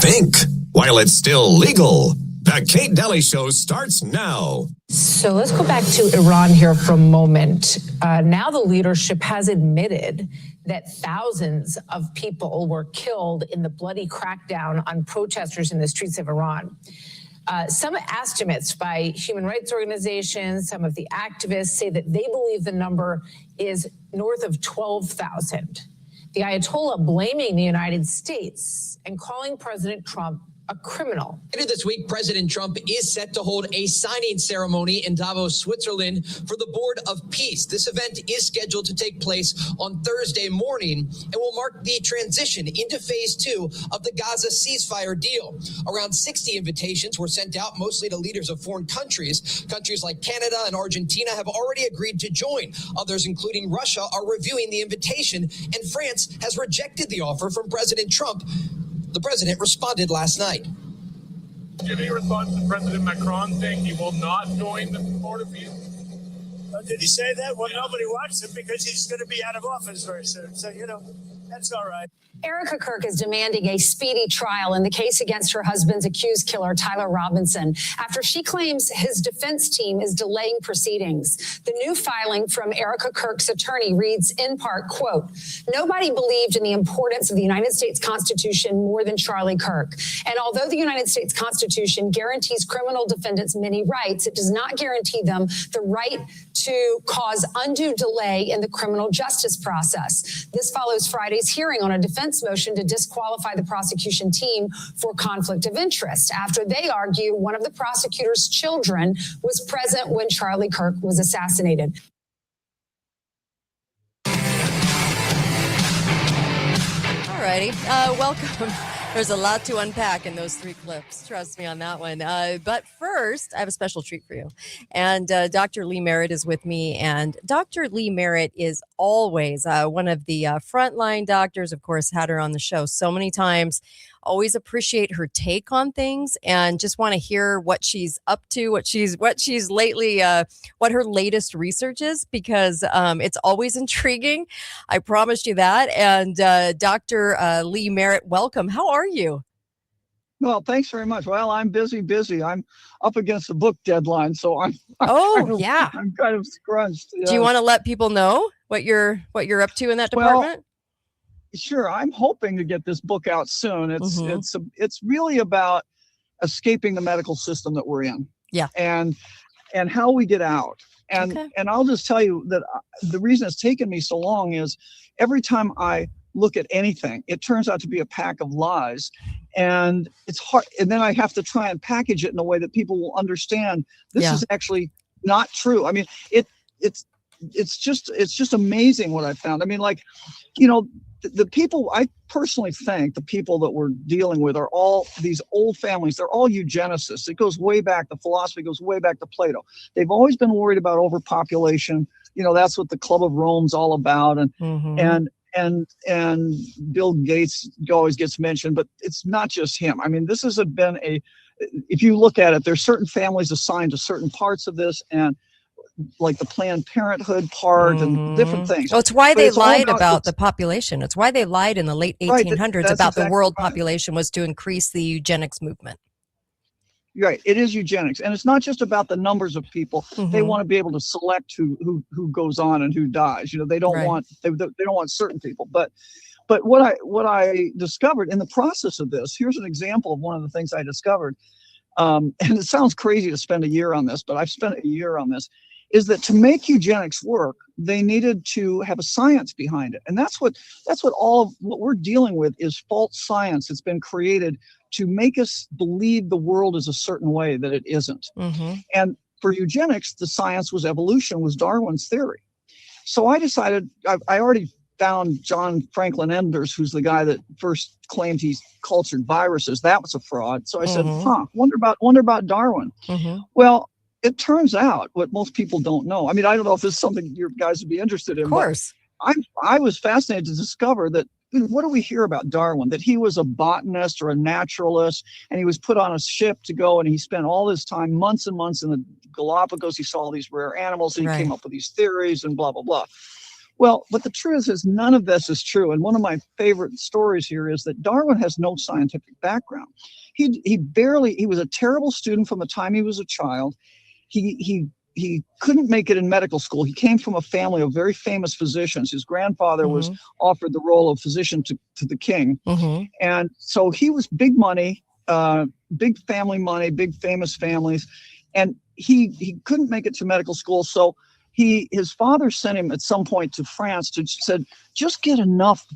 Think while it's still legal. The Kate Daly Show starts now. So let's go back to Iran here for a moment. Now the leadership has admitted that thousands of people were killed in the bloody crackdown on protesters in the streets of Iran. Some estimates by human rights organizations, some of the activists say that they believe the number is north of 12,000. The Ayatollah blaming the United States and calling President Trump a criminal. Later this week, President Trump is set to hold a signing ceremony in Davos, Switzerland for the Board of Peace. This event is scheduled to take place on Thursday morning and will mark the transition into phase 2 of the Gaza ceasefire deal. Around 60 invitations were sent out, mostly to leaders of foreign countries. Countries like Canada and Argentina have already agreed to join. Others, including Russia, are reviewing the invitation, and France has rejected the offer from President Trump. The president responded last night. Do you have any response to President Macron saying he will not join the Board of Peace? Did he say that? Well, nobody wants him because he's going to be out of office very soon. So, that's all right. Erica Kirk is demanding a speedy trial in the case against her husband's accused killer, Tyler Robinson, after she claims his defense team is delaying proceedings. The new filing from Erica Kirk's attorney reads in part, quote, "Nobody believed in the importance of the United States Constitution more than Charlie Kirk. And although the United States Constitution guarantees criminal defendants many rights, it does not guarantee them the right to cause undue delay in the criminal justice process." This follows Friday's hearing on a defense motion to disqualify the prosecution team for conflict of interest after they argue one of the prosecutor's children was present when Charlie Kirk was assassinated. All righty. Welcome. There's a lot to unpack in those 3 clips. Trust me on that one. But first, I have a special treat for you. And Dr. Lee Merritt is with me. And Dr. Lee Merritt is always one of the frontline doctors. Of course, had her on the show so many times. Always appreciate her take on things and just want to hear what she's up to, what she's lately, what her latest research is, because it's always intriguing. I promised you that. And Dr. Lee Merritt, welcome. How are you? Well, thanks very much. Well, I'm busy. I'm up against the book deadline, so I'm kind of scrunched. Yeah. Do you want to let people know what you're up to in that department? Well, sure. I'm hoping to get this book out soon. It's really about escaping the medical system that we're in. Yeah. And how we get out. And I'll just tell you that the reason it's taken me so long is every time I look at anything, it turns out to be a pack of lies, and it's hard. And then I have to try and package it in a way that people will understand this is actually not true. I mean, it's just amazing what I found. I mean, the people, I personally think the people that we're dealing with are all these old families. They're all eugenicists. It goes way back. The philosophy goes way back to Plato. They've always been worried about overpopulation. That's what the Club of Rome's all about. And Bill Gates always gets mentioned, but it's not just him. I mean, this has been if you look at it, there's certain families assigned to certain parts of this, and like the Planned Parenthood part and different things. Oh, it's why they lied about the population. It's why they lied in the late 1800s about the world population was to increase the eugenics movement. Right. It is eugenics. And it's not just about the numbers of people. They want to be able to select who goes on and who dies. They don't want they don't want certain people. But what I discovered in the process of this, here's an example of one of the things I discovered. And it sounds crazy to spend a year on this, but I've spent a year on this, is that to make eugenics work, they needed to have a science behind it. And that's what all of what we're dealing with is false science. It's been created to make us believe the world is a certain way that it isn't. And for eugenics, the science was evolution, was Darwin's theory. So I decided, I already found John Franklin Enders, who's the guy that first claimed he's cultured viruses. That was a fraud. So I said, wonder about Darwin. Well, it turns out what most people don't know. I mean, I don't know if this is something your guys would be interested in. Of course. I was fascinated to discover that, what do we hear about Darwin? That he was a botanist or a naturalist, and he was put on a ship to go, and he spent all his time, months and months in the Galapagos. He saw all these rare animals, and he came up with these theories and blah, blah, blah. Well, but the truth is none of this is true. And one of my favorite stories here is that Darwin has no scientific background. He was a terrible student from the time he was a child. He couldn't make it in medical school. He came from a family of very famous physicians. His grandfather was offered the role of physician to the king. And so he was big money, big family money, big famous families. And he couldn't make it to medical school. So his father sent him at some point to France said, just get enough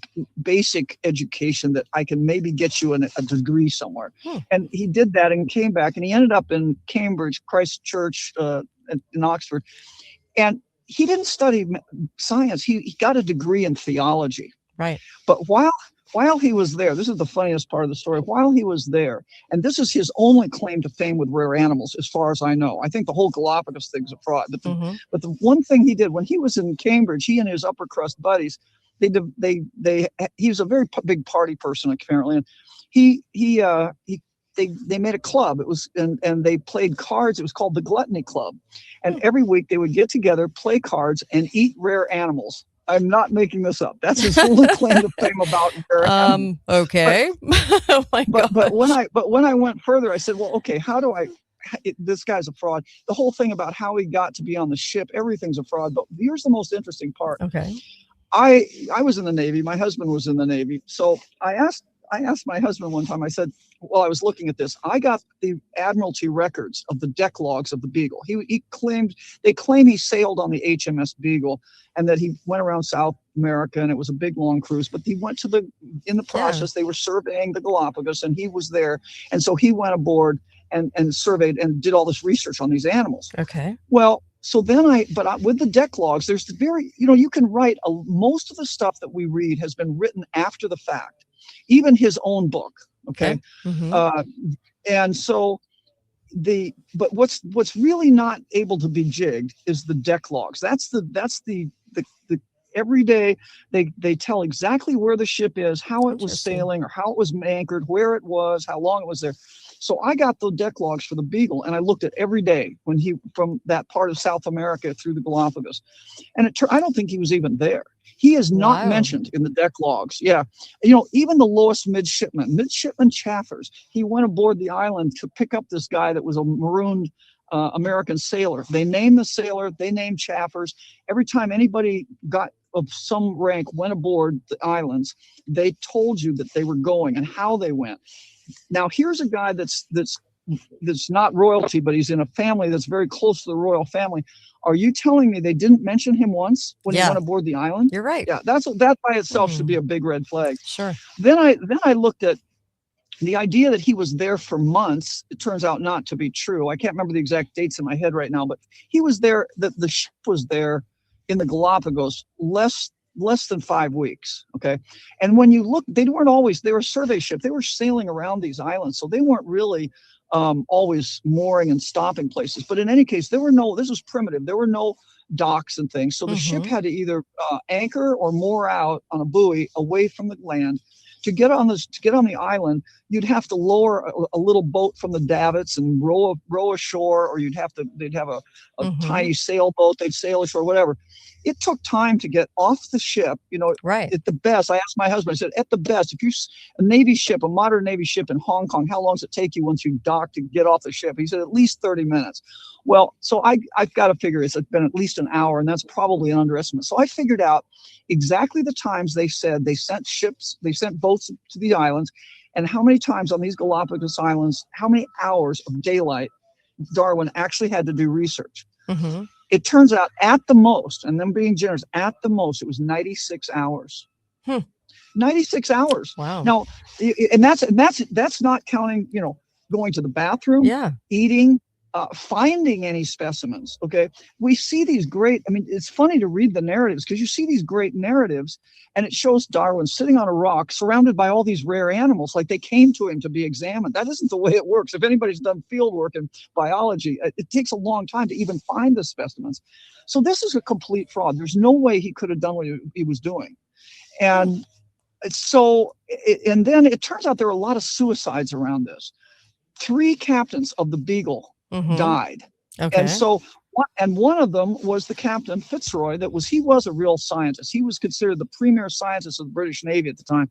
basic education that I can maybe get you a degree somewhere. And he did that and came back, and he ended up in Cambridge, Christ Church in Oxford. And he didn't study science. He got a degree in theology. Right. But while he was there, this is the funniest part of the story, while he was there, and this is his only claim to fame with rare animals, as far as I know. I think the whole Galapagos thing's a fraud. But the one thing he did when he was in Cambridge, he and his upper crust buddies, he was a very big party person apparently, and they made a club. It was and they played cards. It was called the Gluttony Club, and every week they would get together, play cards, and eat rare animals. I'm not making this up. That's his only claim to fame about rare animals. Okay. Oh my God. But when I went further, I said, well, okay, how do this guy's a fraud. The whole thing about how he got to be on the ship, everything's a fraud. But here's the most interesting part. Okay. I was in the Navy. My husband was in the Navy. So I asked my husband one time, I said, while I was looking at this, I got the Admiralty records of the deck logs of the Beagle. They claim he sailed on the HMS Beagle and that he went around South America and it was a big long cruise, but he went in the process, they were surveying the Galapagos and he was there. And so he went aboard and surveyed and did all this research on these animals. Okay. Well, so then with the deck logs, there's you can write most of the stuff that we read has been written after the fact, even his own book. Okay. And so but what's really not able to be jigged is the deck logs. That's the every day they tell exactly where the ship is, how it was sailing or how it was anchored, where it was, how long it was there. So I got the deck logs for the Beagle and I looked at every day when from that part of South America through the Galapagos. And I don't think he was even there. He is not mentioned in the deck logs. Yeah. Even the lowest midshipman Chaffers, he went aboard the island to pick up this guy that was a marooned American sailor. They named the sailor, they named Chaffers. Every time anybody of some rank went aboard the islands, they told you that they were going and how they went. Now here's a guy that's not royalty, but he's in a family that's very close to the royal family. Are you telling me they didn't mention him once when he went aboard the island? You're right. Yeah, that by itself should be a big red flag. Sure. Then I looked at the idea that he was there for months. It turns out not to be true. I can't remember the exact dates in my head right now, but he was there. The ship was there in the Galapagos less than 5 weeks. Okay. And when you look, they were a survey ship. They were sailing around these islands. So they weren't really always mooring and stopping places. But in any case, this was primitive. There were no docks and things. So the ship had to either anchor or moor out on a buoy away from the land. To get on the island, you'd have to lower a little boat from the davits and row ashore, or they'd have a tiny sailboat. They'd sail ashore, whatever. It took time to get off the ship. Right. At the best, I asked my husband, I said, at the best, if a modern Navy ship in Hong Kong, how long does it take you once you dock to get off the ship? He said, at least 30 minutes. Well, so I've got to figure it's been at least an hour, and that's probably an underestimate. So I figured out exactly the times they said they sent boats to the islands, and how many times on these Galapagos Islands, how many hours of daylight Darwin actually had to do research. It turns out at the most, and them being generous, at the most, it was 96 hours. 96 hours. Wow. Now, and that's not counting, going to the bathroom, eating, finding any specimens. Okay. We see these it's funny to read the narratives because you see these great narratives and it shows Darwin sitting on a rock surrounded by all these rare animals, like they came to him to be examined. That isn't the way it works. If anybody's done field work in biology, it takes a long time to even find the specimens. So this is a complete fraud. There's no way he could have done what he was doing. And then it turns out there were a lot of suicides around this. 3 captains of the Beagle died. Okay. And so one of them was the Captain Fitzroy. He was a real scientist. He was considered the premier scientist of the British Navy at the time.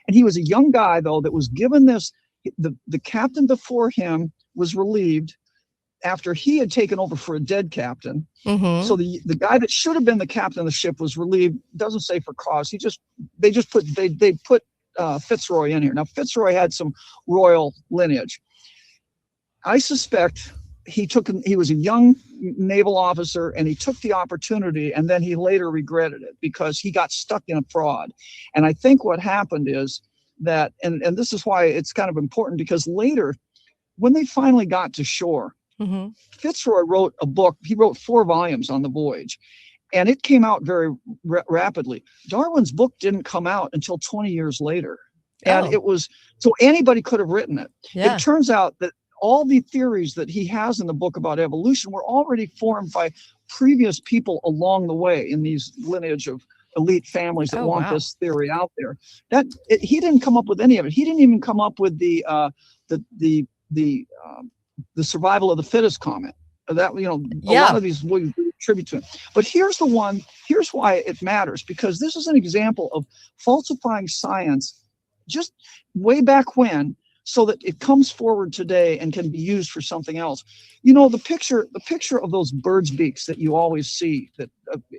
And he was a young guy, though, that was given this. The captain before him was relieved after he had taken over for a dead captain. So the guy that should have been the captain of the ship was relieved. Doesn't say for cause. They put Fitzroy in here. Now Fitzroy had some royal lineage. I suspect he was a young naval officer, and he took the opportunity, and then he later regretted it because he got stuck in a fraud. And I think what happened is that, and this is why it's kind of important, because later, when they finally got to shore, Fitzroy wrote a book. He wrote 4 volumes on the voyage, and it came out very rapidly. Darwin's book didn't come out until 20 years later. And it was, so anybody could have written it. Yeah. It turns out that all the theories that he has in the book about evolution were already formed by previous people along the way in these lineage of elite families that want this theory out there. He didn't come up with any of it. He didn't even come up with the survival of the fittest comment. That, a lot of these we attribute to him. But here's why it matters, because this is an example of falsifying science just way back when, so that it comes forward today and can be used for something else. The picture of those birds' beaks that you always see, that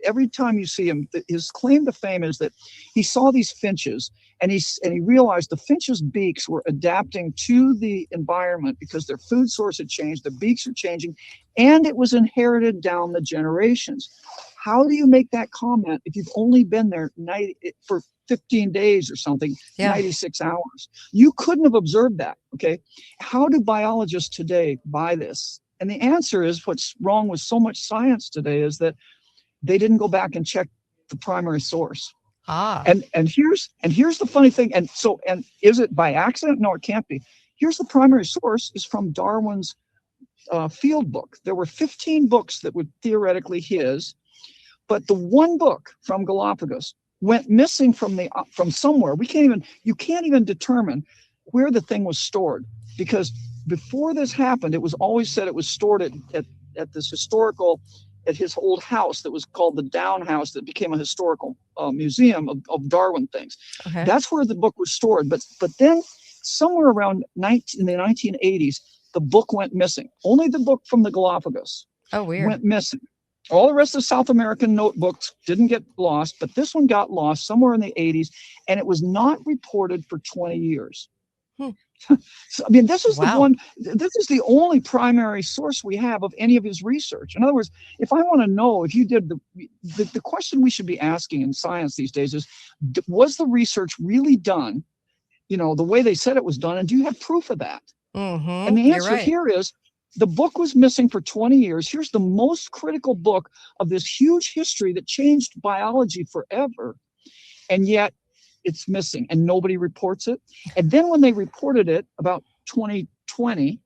every time you see him, his claim to fame is that he saw these finches, and he realized the finches' beaks were adapting to the environment because their food source had changed, the beaks are changing, and it was inherited down the generations. How do you make that comment if you've only been there for 15 days or something, 96 hours? You couldn't have observed that, okay? How do biologists today buy this? And the answer is, what's wrong with so much science today is that they didn't go back and check the primary source. And here's the funny thing. And is it by accident? No, it can't be. Here's the primary source is from Darwin's field book. There were 15 books that were theoretically his, but the one book from Galapagos went missing from somewhere. You can't even determine where the thing was stored, because before this happened, it was always said it was stored at this historical, at his old house that was called the Down House, that became a historical museum of Darwin things. Okay. That's where the book was stored. But then somewhere around in the 1980s, the book went missing. Only the book from the Galapagos went missing. All the rest of South American notebooks didn't get lost, but this one got lost somewhere in the 80s, and it was not reported for 20 years. So, this is this is the only primary source we have of any of his research. In other words, if I want to know if you did the question we should be asking in science these days is, was the research really done, the way they said it was done, and do you have proof of that? And the answer here is, the book was missing for 20 years. Here's the most critical book of this huge history that changed biology forever. And yet it's missing, and nobody reports it. And then when they reported it about 2020,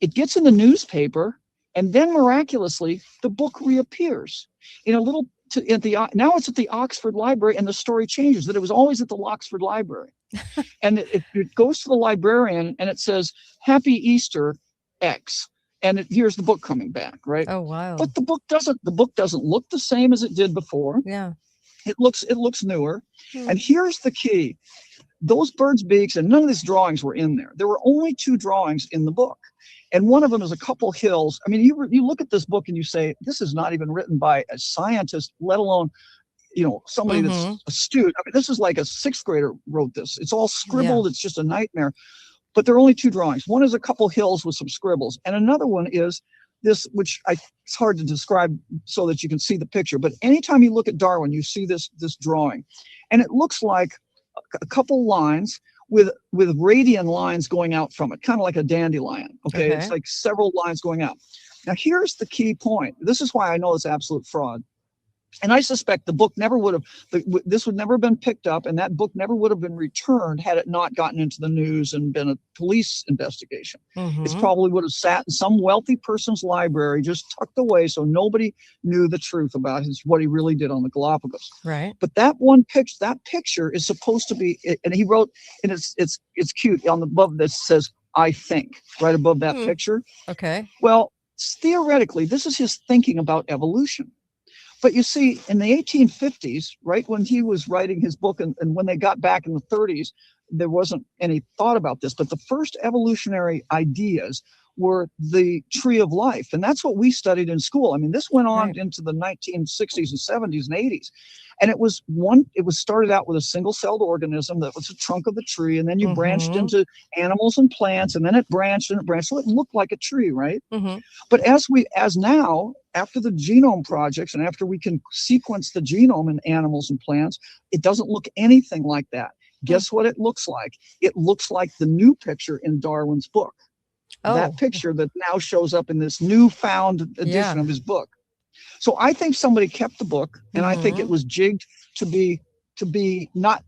it gets in the newspaper, and then miraculously the book reappears in a little, now it's at the Oxford Library, and the story changes that it was always at the Oxford Library. And it goes to the librarian, and it says, "Happy Easter, X." And here's the book coming back, right? Oh, wow. But the book doesn't look the same as it did before. Yeah. It looks newer. And here's the key. Those birds' beaks, and none of these drawings were in there. There were only 2 drawings in the book. And one of them is a couple hills. I mean, you look at this book and you say, this is not even written by a scientist, let alone, somebody that's astute. I mean, this is like a 6th grader wrote this. It's all scribbled. Yeah. It's just a nightmare. But there are only 2 drawings. One is a couple hills with some scribbles, and another one is this, which it's hard to describe so that you can see the picture. But anytime you look at Darwin, you see this drawing, and it looks like a couple lines with radian lines going out from it, kind of like a dandelion. Okay, it's like several lines going out. Now here's the key point. This is why I know it's absolute fraud. And I suspect the book never would have, this would never have been picked up, and that book never would have been returned had it not gotten into the news and been a police investigation. It probably would have sat in some wealthy person's library, just tucked away, so nobody knew the truth about what he really did on the Galapagos. Right. But that picture is supposed to be, and he wrote, and it's cute, on the above that says, "I think," right above that picture. Okay. Well, theoretically, this is his thinking about evolution. But you see, in the 1850s, right, when he was writing his book, and when they got back in the 30s, there wasn't any thought about this. But the first evolutionary ideas were the tree of life. And that's what we studied in school. I mean, this went on into the 1960s and 70s and 80s. And it was started out with a single-celled organism that was the trunk of the tree. And then you branched into animals and plants, and then it branched and it branched. So it looked like a tree, right? But as now, after the genome projects and after we can sequence the genome in animals and plants, it doesn't look anything like that. Guess what it looks like? It looks like the new picture in Darwin's book. That picture that now shows up in this newfound edition of his book. So I think somebody kept the book, and I think it was jigged to be not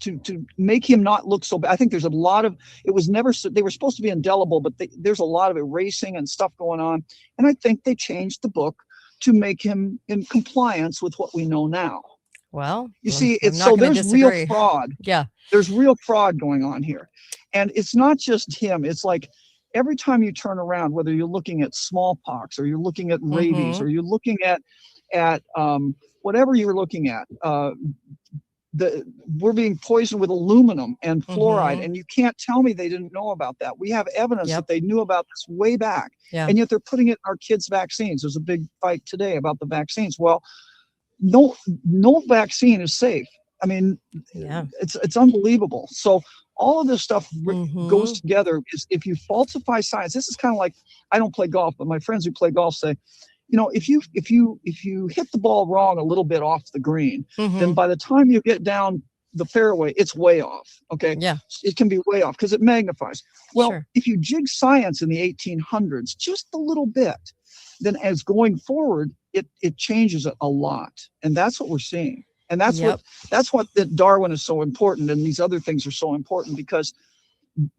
to make him not look so bad. I think there's a lot of, it was never, they were supposed to be indelible, but there's a lot of erasing and stuff going on. And I think they changed the book to make him in compliance with what we know now. Well, you see, there's real fraud. Yeah. There's real fraud going on here. And it's not just him. It's like every time you turn around, whether you're looking at smallpox or you're looking at rabies or you're looking at whatever you're looking at, we're being poisoned with aluminum and fluoride, and you can't tell me they didn't know about that. We have evidence that they knew about this way back, and yet they're putting it in our kids' vaccines. There's a big fight today about the vaccines. Well, no vaccine is safe. I mean, it's unbelievable. So all of this stuff goes together. If you falsify science, this is kind of like, I don't play golf, but my friends who play golf say, you know, if you hit the ball wrong a little bit off the green, then by the time you get down the fairway, it's way off. Okay. Yeah. It can be way off because it magnifies. Well, if you jig science in the 1800s just a little bit, then as going forward, it changes a lot. And that's what we're seeing. And that's what that Darwin is so important, and these other things are so important, because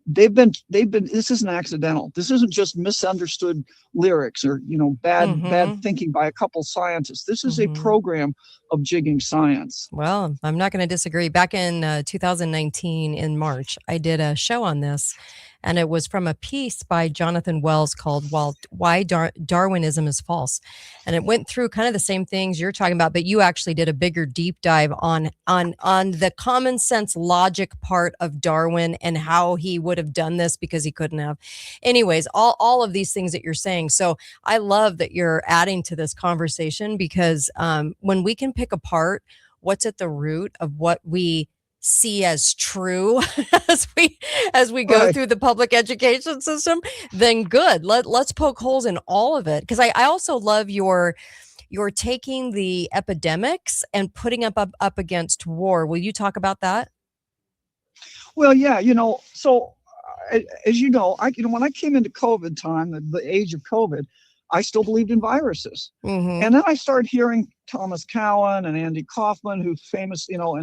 they've been this isn't accidental. This isn't just misunderstood lyrics or, you know, bad thinking by a couple scientists. This is a program of jigging science. Well, I'm not going to disagree. Back in 2019 in March, I did a show on this, and it was from a piece by Jonathan Wells called Why Darwinism is False. And it went through kind of the same things you're talking about, but you actually did a bigger deep dive on the common sense logic part of Darwin and how he would have done this because he couldn't have. Anyways, all of these things that you're saying. So I love that you're adding to this conversation, because when we can pick apart what's at the root of what we see as true as we go through the public education system, then good. Let's poke holes in all of it. Because I also love you're taking the epidemics and putting up against war. Will you talk about that? Well, yeah, you know, so as you know, when I came into COVID time, the age of COVID, I still believed in viruses. And then I started hearing Thomas Cowan and Andy Kaufman, who's famous, you know,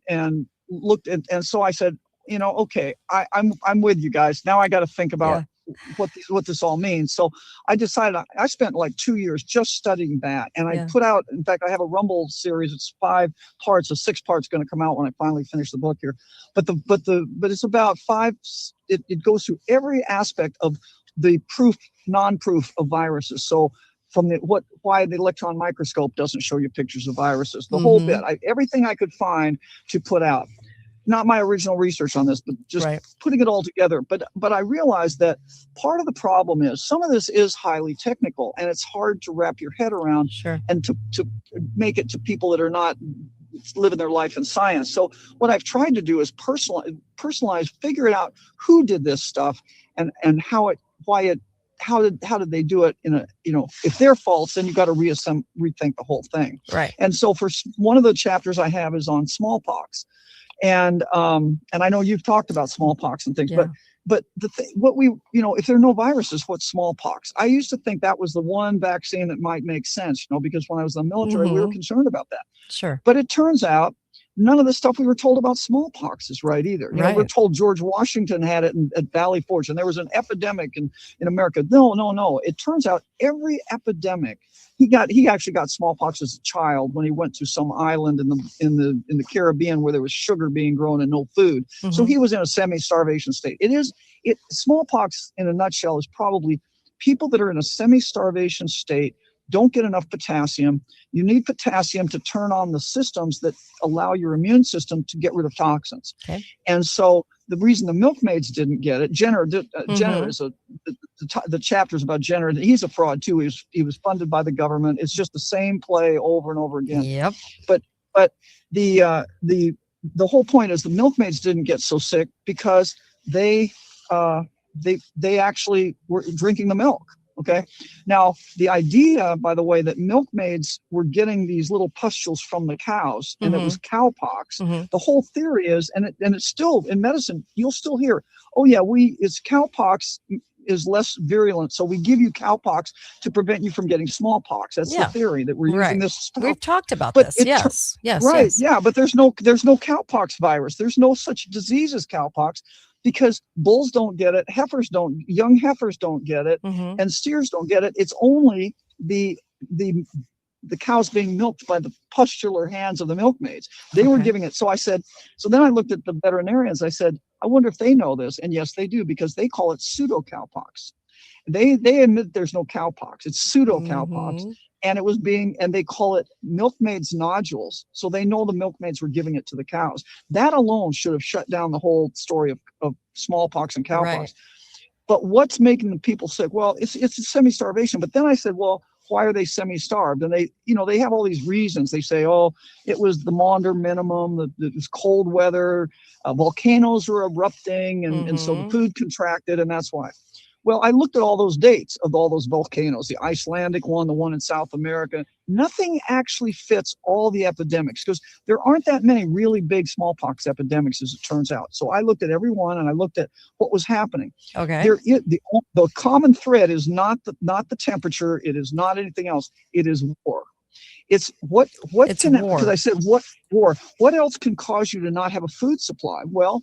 and looked at, and so I said, you know, okay, I'm with you guys. Now I got to think about what this all means. So I decided, I spent like 2 years just studying that. And I put out, in fact, I have a Rumble series. It's 5 parts. A 6th part's going to come out when I finally finish the book here. But it's about 5. It goes through every aspect of the proof, non-proof of viruses. So from why the electron microscope doesn't show you pictures of viruses, the whole bit, everything I could find to put out. Not my original research on this, but just putting it all together. But I realized that part of the problem is some of this is highly technical, and it's hard to wrap your head around and to make it to people that are not living their life in science. So what I've tried to do is personalize, figure it out who did this stuff and how did they do it in a, you know, if they're false, then you've got to rethink the whole thing. Right. And so for one of the chapters I have is on smallpox. And I know you've talked about smallpox and things, but if there are no viruses, what's smallpox? I used to think that was the one vaccine that might make sense, you know, because when I was in the military, we were concerned about that. Sure. But it turns out none of the stuff we were told about smallpox is right either. You know, we're told George Washington had it at Valley Forge, and there was an epidemic in America. No. It turns out every epidemic, he actually got smallpox as a child when he went to some island in the Caribbean where there was sugar being grown and no food. So he was in a semi-starvation state. Smallpox in a nutshell is probably people that are in a semi-starvation state don't get enough potassium. You need potassium to turn on the systems that allow your immune system to get rid of toxins. Okay. And so the reason the milkmaids didn't get it, Jenner is the chapters about Jenner. He's a fraud too. He was funded by the government. It's just the same play over and over again. Yep. But the whole point is the milkmaids didn't get so sick because they actually were drinking the milk. Okay. Now, the idea, by the way, that milkmaids were getting these little pustules from the cows and it was cowpox. The whole theory is, and it's still in medicine, you'll still hear, oh yeah, it's cowpox is less virulent. So we give you cowpox to prevent you from getting smallpox. That's the theory that we're using this. We've talked about this. Yes. Right. Yes. Yeah. But there's no cowpox virus. There's no such disease as cowpox. Because bulls don't get it, young heifers don't get it, and steers don't get it. It's only the cows being milked by the pustular hands of the milkmaids. They were giving it. So then I looked at the veterinarians. I said, I wonder if they know this. And yes, they do, because they call it pseudo cowpox. They admit there's no cowpox. It's pseudo cowpox. And and they call it milkmaids nodules. So they know the milkmaids were giving it to the cows. That alone should have shut down the whole story of smallpox and cowpox. Right. But what's making the people sick? Well, it's a semi-starvation. But then I said, well, why are they semi-starved? And they have all these reasons. They say, oh, it was the Maunder minimum, it was cold weather, volcanoes were erupting, and so the food contracted, and that's why. Well, I looked at all those dates of all those volcanoes, the Icelandic one, the one in South America. Nothing actually fits all the epidemics because there aren't that many really big smallpox epidemics, as it turns out. So I looked at every one and I looked at what was happening. Okay. The common thread is not the temperature. It is not anything else. It is war. It's war. Because I said, what war? What else can cause you to not have a food supply? Well,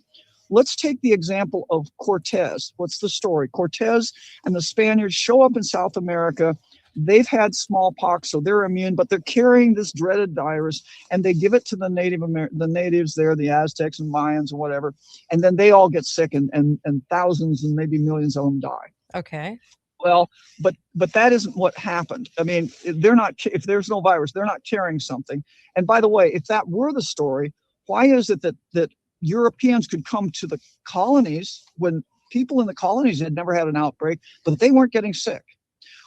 let's take the example of Cortez. What's the story? Cortez and the Spaniards show up in South America. They've had smallpox, so they're immune, but they're carrying this dreaded virus, and they give it to the natives there, the Aztecs and Mayans and whatever, and then they all get sick, and thousands and maybe millions of them die. Okay. Well, but that isn't what happened. I mean, if there's no virus, they're not carrying something. And by the way, if that were the story, why is it that Europeans could come to the colonies when people in the colonies had never had an outbreak, but they weren't getting sick?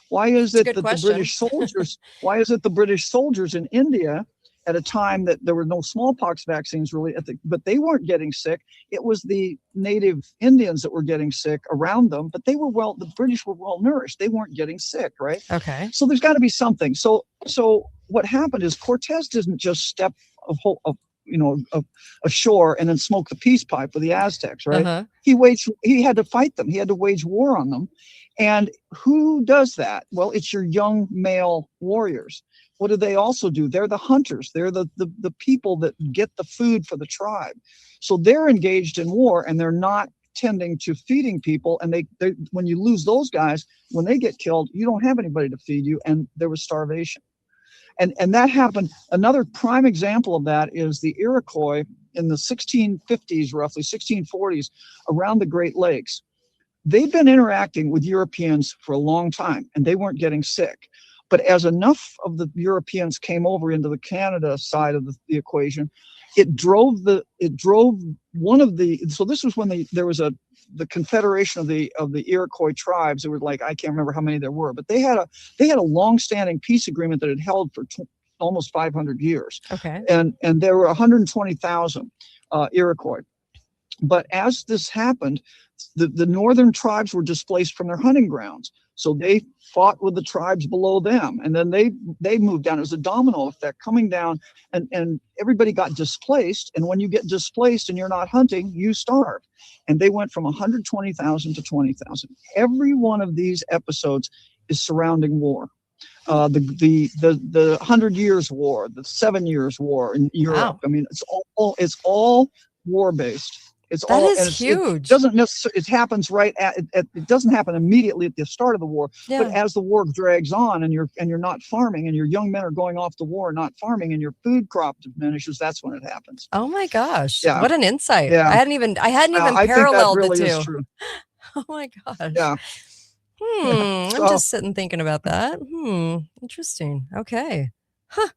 Why is it that the British soldiers? Why is it the British soldiers in India, at a time that there were no smallpox vaccines really, but they weren't getting sick? It was the native Indians that were getting sick around them, but the British were well nourished. They weren't getting sick, right? Okay. So there's got to be something. So what happened is Cortez didn't just step ashore and then smoke the peace pipe with the Aztecs, right? He had to fight them. He had to wage war on them. And who does that? Well, it's your young male warriors. What do they also do? They're the hunters. They're the people that get the food for the tribe. So they're engaged in war, and they're not tending to feeding people. And they when you lose those guys, when they get killed, you don't have anybody to feed you, and there was starvation. And that happened. Another prime example of that is the Iroquois in the 1650s, roughly 1640s, around the Great Lakes. They've been interacting with Europeans for a long time, and they weren't getting sick. But as enough of the Europeans came over into the Canada side of the equation, it drove one of the. So this was when there was the confederation of the Iroquois tribes. There were I can't remember how many there were, but they had a long-standing peace agreement that had held for almost 500 years. Okay. And there were 120,000 Iroquois. But as this happened, the northern tribes were displaced from their hunting grounds. So they fought with the tribes below them, and then they moved down. It was a domino effect coming down, and everybody got displaced. And when you get displaced and you're not hunting, you starve. And they went from 120,000 to 20,000. Every one of these episodes is surrounding war. The 100 Years' War, the 7 Years' War in Europe. Wow. I mean, it's all war based. That is huge. It doesn't necessarily. It happens right it doesn't happen immediately at the start of the war, but as the war drags on, and you're not farming, and your young men are going off to war, not farming, and your food crop diminishes, that's when it happens. Oh my gosh! Yeah. What an insight! Yeah. I hadn't even I paralleled think that really the two. is true. Oh my gosh! Yeah. I'm So, just sitting thinking about that. Interesting. Okay. Huh.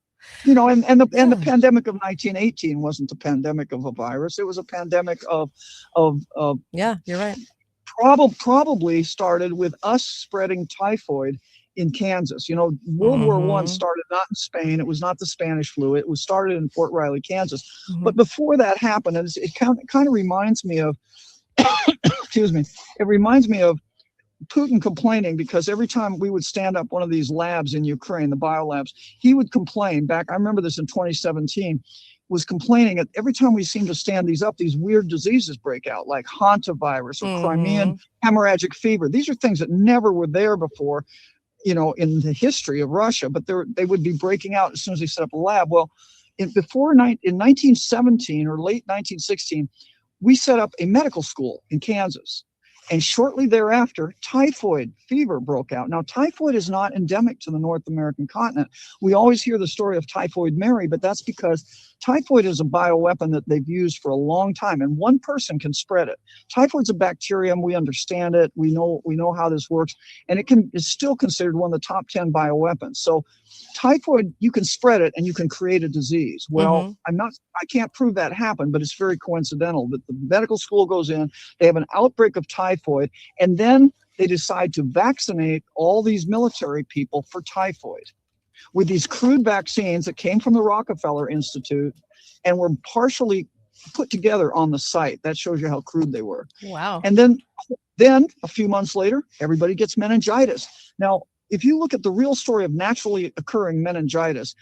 you know, and the Yeah. pandemic of 1918 wasn't the pandemic of a virus. It was a pandemic of Yeah, you're right. probably started with us spreading typhoid in Kansas. You know, World War I started not in Spain. It was not the Spanish flu. It was started in Fort Riley, Kansas. But before that happened, and it kind of reminds me of, excuse me, it reminds me of Putin complaining, because every time we would stand up one of these labs in Ukraine, the biolabs, he would complain back. I remember this in 2017, was complaining that every time we seem to stand these up, these weird diseases break out, like hantavirus or Crimean hemorrhagic fever. These are things that never were there before, you know, in the history of Russia, but they would be breaking out as soon as they set up a lab. Well, in 1917 or late 1916, we set up a medical school in Kansas. And shortly thereafter, typhoid fever broke out. Now, typhoid is not endemic to the North American continent. We always hear the story of Typhoid Mary, but that's because typhoid is a bioweapon that they've used for a long time, and one person can spread it. Typhoid's a bacterium. We understand it. We know how this works, and it's still considered one of the top 10 bioweapons. So typhoid, you can spread it and you can create a disease. Well, I can't prove that happened, but it's very coincidental that the medical school goes in, they have an outbreak of typhoid, and then they decide to vaccinate all these military people for typhoid with these crude vaccines that came from the Rockefeller Institute and were partially put together on the site. That shows you how crude they were. Wow. And then a few months later, everybody gets meningitis. Now, if you look at the real story of naturally occurring meningitis,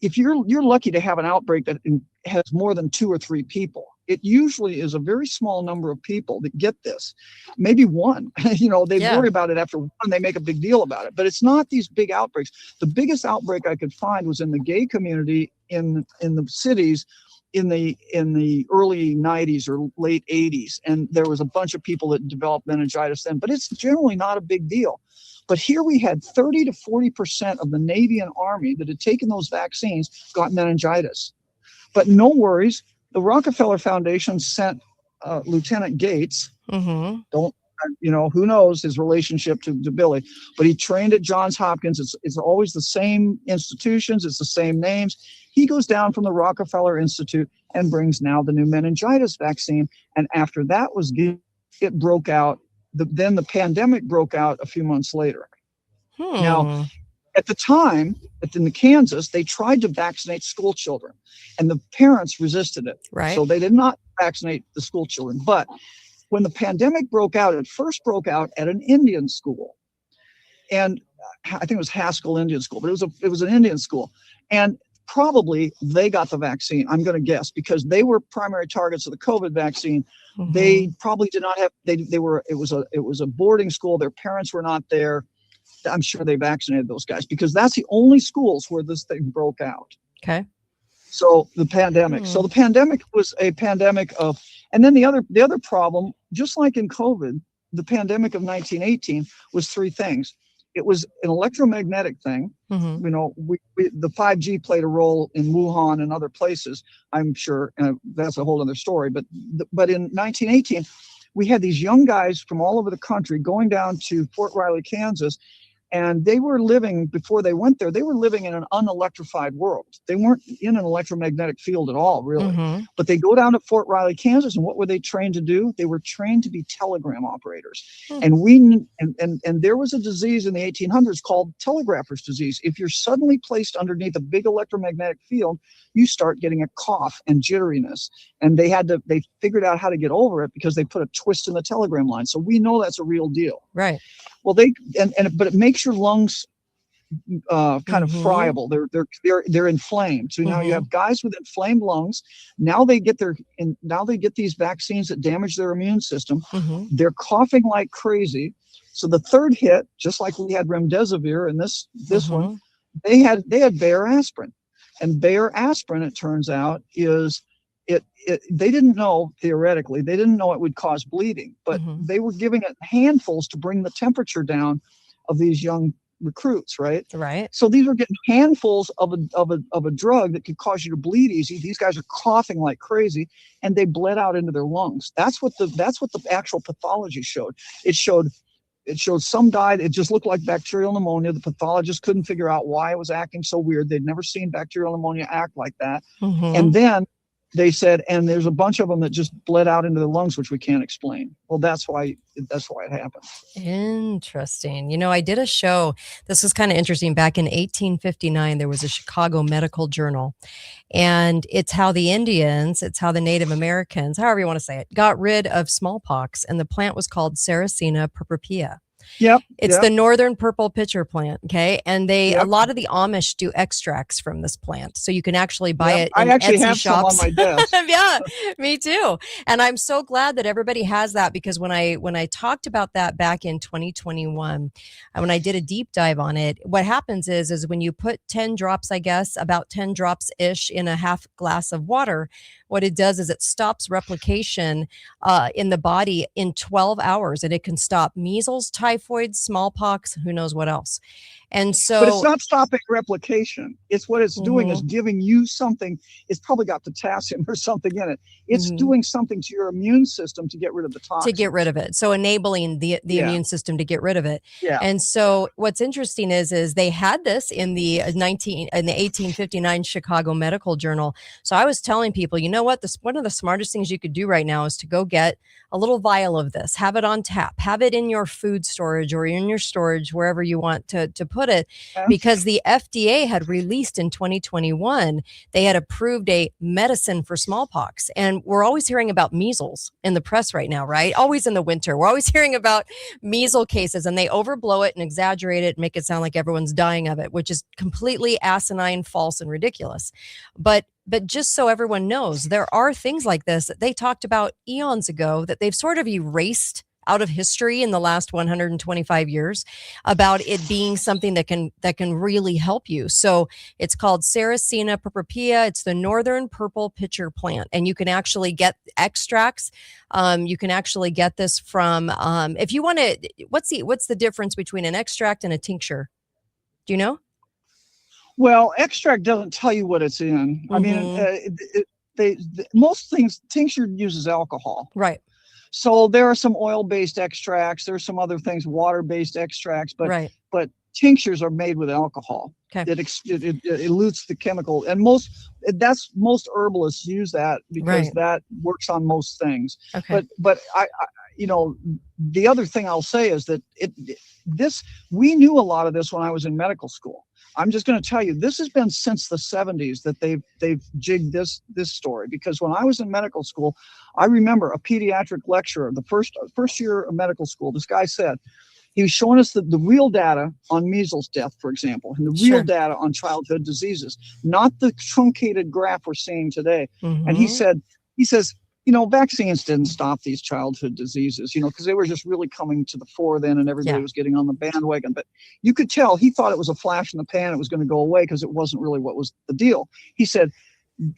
if you're lucky to have an outbreak that has more than 2 or 3 people, it usually is a very small number of people that get this. Maybe one. You know, they worry about it after one, they make a big deal about it. But it's not these big outbreaks. The biggest outbreak I could find was in the gay community in the cities in the early 90s or late 80s. And there was a bunch of people that developed meningitis then, but it's generally not a big deal. But here we had 30 to 40% of the Navy and Army that had taken those vaccines got meningitis. But no worries. The Rockefeller Foundation sent Lieutenant Gates. Who knows his relationship to Billy, but he trained at Johns Hopkins. It's always the same institutions. It's the same names. He goes down from the Rockefeller Institute and brings now the new meningitis vaccine. And after that was given, it broke out. Then the pandemic broke out a few months later. Now, at the time, in the Kansas, they tried to vaccinate school children, and the parents resisted it. Right. So they did not vaccinate the school children. But when the pandemic broke out, it first broke out at an Indian school, and I think it was Haskell Indian School, but it was an Indian school, and probably they got the vaccine. I'm going to guess because they were primary targets of the COVID vaccine. They probably did not have. They were. It was a boarding school. Their parents were not there. I'm sure they vaccinated those guys because that's the only schools where this thing broke out. Okay. So the pandemic. So the pandemic was a pandemic of, and then the other problem, just like in COVID, the pandemic of 1918 was 3 things. It was an electromagnetic thing. You know, the 5G played a role in Wuhan and other places, I'm sure. That's a whole other story. But in 1918, we had these young guys from all over the country going down to Fort Riley, Kansas. And they were living, before they went there, they were living in an unelectrified world. They weren't in an electromagnetic field at all, really. But they go down to Fort Riley, Kansas, and what were they trained to do? They were trained to be telegram operators. And there was a disease in the 1800s called telegrapher's disease. If you're suddenly placed underneath a big electromagnetic field, you start getting a cough and jitteriness. And they figured out how to get over it because they put a twist in the telegram line. So we know that's a real deal. Right. Well, but it makes your lungs kind of friable. They're inflamed. So now you have guys with inflamed lungs. Now they get these vaccines that damage their immune system. They're coughing like crazy. So the third hit, just like we had remdesivir and this one, they had Bayer aspirin, and Bayer aspirin, it turns out, is they didn't know, theoretically, they didn't know it would cause bleeding, but they were giving it handfuls to bring the temperature down of these young recruits, right? Right. So these were getting handfuls of a drug that could cause you to bleed easy. These guys are coughing like crazy, and they bled out into their lungs. That's what the actual pathology showed. It showed it showed some died. It just looked like bacterial pneumonia. The pathologist couldn't figure out why it was acting so weird. They'd never seen bacterial pneumonia act like that. And then they said, and there's a bunch of them that just bled out into the lungs, which we can't explain. Well, that's why it happened. Interesting. You know, I did a show. This was kind of interesting. Back in 1859, there was a Chicago Medical Journal, and it's how the Indians, it's how the Native Americans, however you want to say it, got rid of smallpox. And the plant was called Sarracenia purpurea. Yep. It's the northern purple pitcher plant. Okay. And a Yep. lot of the Amish do extracts from this plant. So you can actually buy Yep. it in I actually Etsy have shops. some on my desk. Yeah, me too. And I'm so glad that everybody has that, because when I talked about that back in 2021, when I did a deep dive on it, what happens is when you put 10 drops, I guess, about 10 drops ish in a half glass of water, what it does is it stops replication in the body in 12 hours, and it can stop measles, typhoid, smallpox, who knows what else. And so, but it's not stopping replication. It's what it's doing is giving you something. It's probably got potassium or something in it. It's doing something to your immune system to get rid of the toxins. to get rid of it. So enabling the immune system to get rid of it. Yeah. And so what's interesting is they had this in the 1859 Chicago Medical Journal. So I was telling people, you know what, one of the smartest things you could do right now is to go get a little vial of this, have it on tap, have it in your food storage or in your storage, wherever you want to put it, because the FDA had released in 2021, they had approved a medicine for smallpox. And we're always hearing about measles in the press right now, right? Always in the winter. We're always hearing about measles cases, and they overblow it and exaggerate it and make it sound like everyone's dying of it, which is completely asinine, false, and ridiculous. But just so everyone knows, there are things like this that they talked about eons ago that they've sort of erased out of history in the last 125 years, about it being something that can really help you. So it's called Sarracenia purpurea. It's the northern purple pitcher plant, and you can actually get extracts. You can actually get this from if you want to. What's the difference between an extract and a tincture? Do you know? Well, extract doesn't tell you what it's in. I mean, most things, tincture uses alcohol. Right. So there are some oil-based extracts. There's some other things, water-based extracts, but tinctures are made with alcohol. Okay. It elutes the chemical, and most herbalists use that because that works on most things. Okay. But I the other thing I'll say is that we knew a lot of this when I was in medical school. I'm just going to tell you, this has been since the 70s that they've jigged this story, because when I was in medical school, I remember a pediatric lecturer, the first year of medical school, this guy said, he was showing us the real data on measles death, for example, and the real data on childhood diseases, not the truncated graph we're seeing today. And he says, vaccines didn't stop these childhood diseases, because they were just really coming to the fore then, and everybody was getting on the bandwagon. But you could tell he thought it was a flash in the pan. It was going to go away because it wasn't really what was the deal. He said,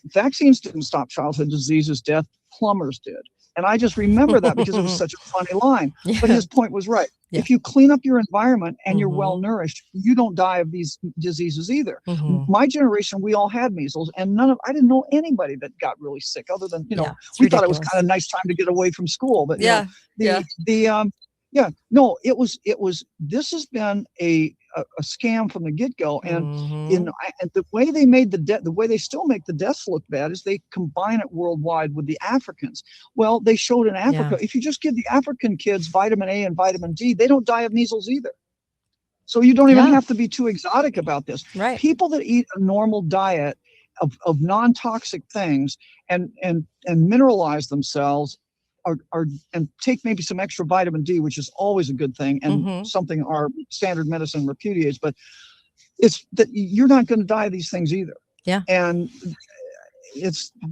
vaccines didn't stop childhood diseases death, plumbers did. And I just remember that because it was such a funny line. But his point was right. Yeah. If you clean up your environment and you're well nourished, you don't die of these diseases either. My generation, we all had measles, and I didn't know anybody that got really sick, other than, we thought it was kind of a nice time to get away from school. But this has been a scam from the get-go, and the way they made the way they still make the deaths look bad is they combine it worldwide with the Africans. Well, they showed in Africa, if you just give the African kids vitamin A and vitamin D, they don't die of measles either. So you don't even have to be too exotic about this. Right. People that eat a normal diet of non-toxic things and mineralize themselves and take maybe some extra vitamin D, which is always a good thing, and something our standard medicine repudiates, but it's that you're not going to die of these things either. Yeah. And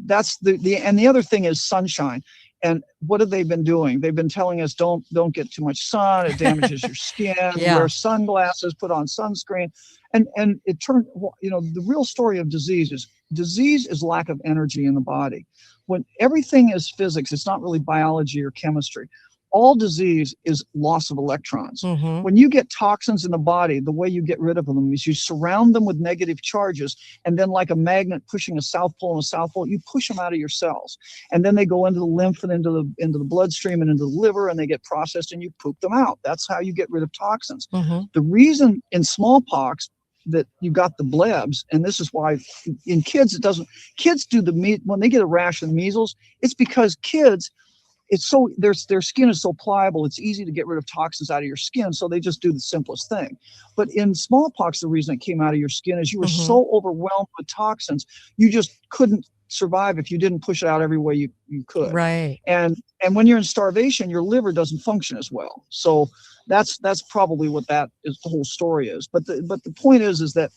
that's the other thing is sunshine. And what have they been doing? They've been telling us don't get too much sun. It damages your skin. Wear sunglasses, put on sunscreen. And it turned, the real story of disease is lack of energy in the body. When everything is physics, it's not really biology or chemistry. all disease is loss of electrons. When you get toxins in the body, the way you get rid of them is you surround them with negative charges, and then like a magnet pushing a south pole and a south pole, you push them out of your cells, and then they go into the lymph and into the bloodstream and into the liver, and they get processed, and you poop them out. That's how you get rid of toxins. The reason in smallpox that you got the blebs, and this is why in kids it doesn't. Kids do when they get a rash of measles, it's because kids. It's so their skin is so pliable, it's easy to get rid of toxins out of your skin, so they just do the simplest thing. But in smallpox, the reason it came out of your skin is you were so overwhelmed with toxins, you just couldn't survive if you didn't push it out every way you could. Right. And when you're in starvation, your liver doesn't function as well. So that's probably what that is, the whole story is. But the point is that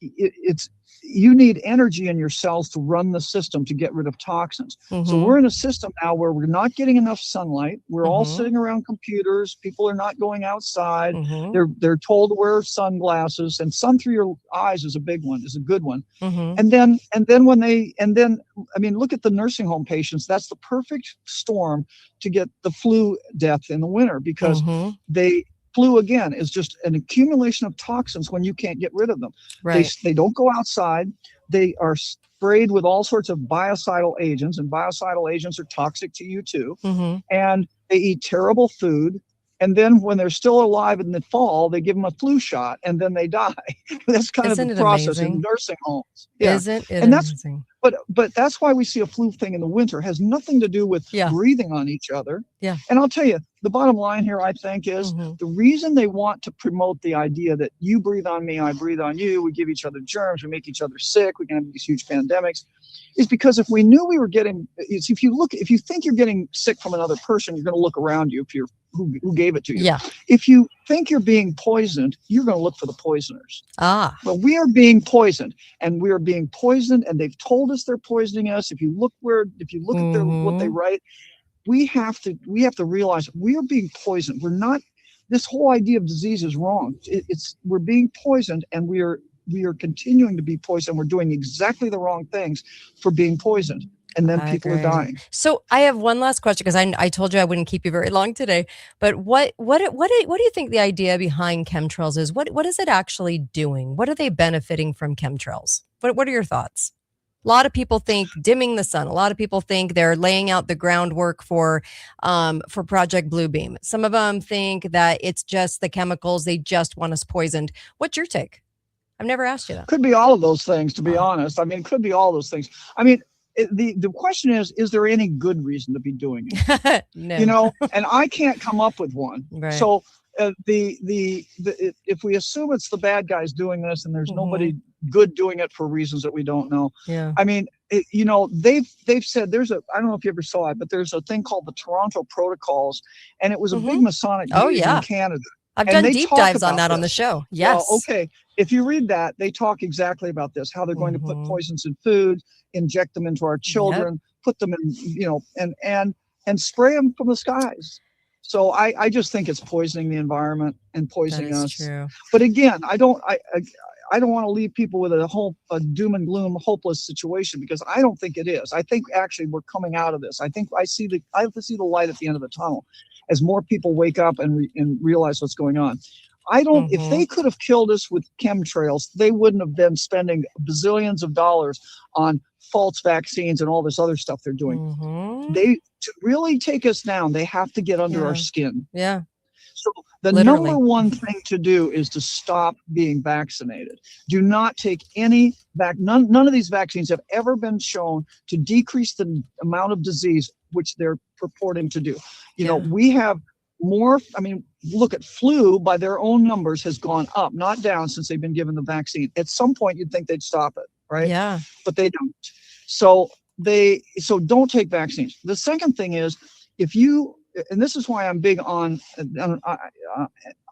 it's you need energy in your cells to run the system to get rid of toxins. So we're in a system now where we're not getting enough sunlight. We're all sitting around computers. People are not going outside. They're told to wear sunglasses, and sun through your eyes is a big one, is a good one. And then I mean, look at the nursing home patients. That's the perfect storm to get the flu death in the winter, because flu again is just an accumulation of toxins when you can't get rid of them. They don't go outside. They are sprayed with all sorts of biocidal agents, and biocidal agents are toxic to you too. And they eat terrible food. And then when they're still alive in the fall, they give them a flu shot, and then they die. That's kind of the process in nursing homes. Isn't it amazing? But that's why we see a flu thing in the winter. It has nothing to do with breathing on each other. And I'll tell you, the bottom line here, I think, is the reason they want to promote the idea that you breathe on me, I breathe on you, we give each other germs, we make each other sick, we can have these huge pandemics, is because if we knew we were getting, if you think you're getting sick from another person, you're going to look around you if you're who gave it to you. If you think you're being poisoned, you're going to look for the poisoners. Well, we are being poisoned, and they've told us they're poisoning us. If you look at what they write, we have to realize we are being poisoned. We're not. This whole idea of disease is wrong. We're being poisoned, and we are continuing to be poisoned. We're doing exactly the wrong things for being poisoned. And then people are dying. So I have one last question, because I told you I wouldn't keep you very long today. But what do you think the idea behind chemtrails is? What is it actually doing? What are they benefiting from chemtrails? What are your thoughts? A lot of people think dimming the sun. A lot of people think they're laying out the groundwork for Project Bluebeam. Some of them think that it's just the chemicals. They just want us poisoned. What's your take? I've never asked you that. Could be all of those things, to be honest. I mean, it could be all those things. I mean, the question is there any good reason to be doing it? No. And I can't come up with one. So if we assume it's the bad guys doing this, and there's nobody good doing it for reasons that we don't know. I mean, they've said I don't know if you ever saw it, but there's a thing called the Toronto Protocols, and it was a big Masonic meeting in Canada. I've done deep dives on that on the show. Yes. Well, okay. If you read that, they talk exactly about this, how they're going to put poisons in food, inject them into our children, put them in, and spray them from the skies. So I just think it's poisoning the environment and poisoning us. True. But again, I don't want to leave people with a doom and gloom, hopeless situation, because I don't think it is. I think actually we're coming out of this. I think I have to see the light at the end of the tunnel as more people wake up and realize what's going on. If they could have killed us with chemtrails, they wouldn't have been spending bazillions of dollars on false vaccines and all this other stuff they're doing. To really take us down, they have to get under our skin. So the number one thing to do is to stop being vaccinated. Do not take any none of these vaccines have ever been shown to decrease the amount of disease which they're purporting to do. We have more, look at flu by their own numbers has gone up, not down, since they've been given the vaccine. At some point you'd think they'd stop it, right? But they don't. So don't take vaccines. The second thing is, and this is why I'm big on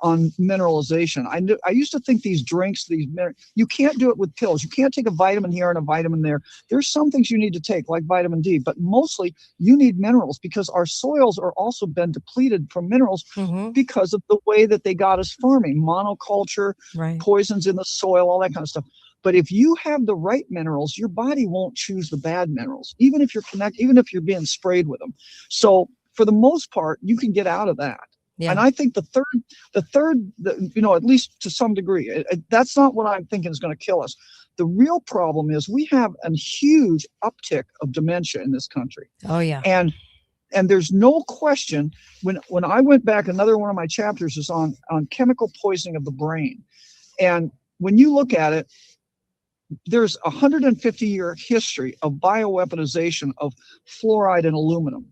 mineralization. I used to think these drinks, you can't do it with pills. You can't take a vitamin here and a vitamin there. There's some things you need to take, like vitamin D, but mostly you need minerals, because our soils are also been depleted from minerals because of the way that they got us farming, monoculture, poisons in the soil, all that kind of stuff. But if you have the right minerals, your body won't choose the bad minerals, even if you're being sprayed with them. So for the most part, you can get out of that. Yeah. And I think the third, at least to some degree, that's not what I'm thinking is going to kill us. The real problem is we have a huge uptick of dementia in this country. Oh yeah. And there's no question, when I went back, another one of my chapters is on chemical poisoning of the brain. And when you look at it, there's a 150-year history of bioweaponization of fluoride and aluminum.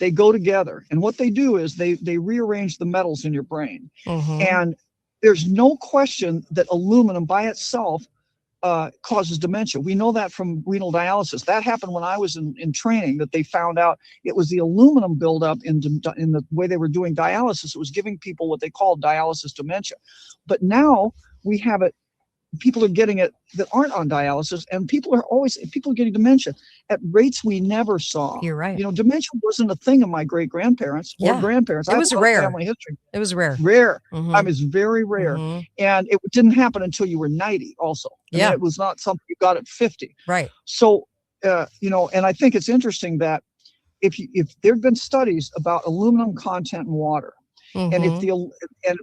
They go together. And what they do is they rearrange the metals in your brain. And there's no question that aluminum by itself causes dementia. We know that from renal dialysis. That happened when I was in training, that they found out it was the aluminum buildup in the way they were doing dialysis. It was giving people what they call dialysis dementia. But now we have it. People are getting it that aren't on dialysis, and people are getting dementia at rates we never saw. You're right. Dementia wasn't a thing of my great grandparents or grandparents. It was rare. Family history. It was rare. Rare. I mean, it's very rare, and it didn't happen until you were 90. Also, it was not something you got at 50. Right. So, and I think it's interesting that if there have been studies about aluminum content in water, and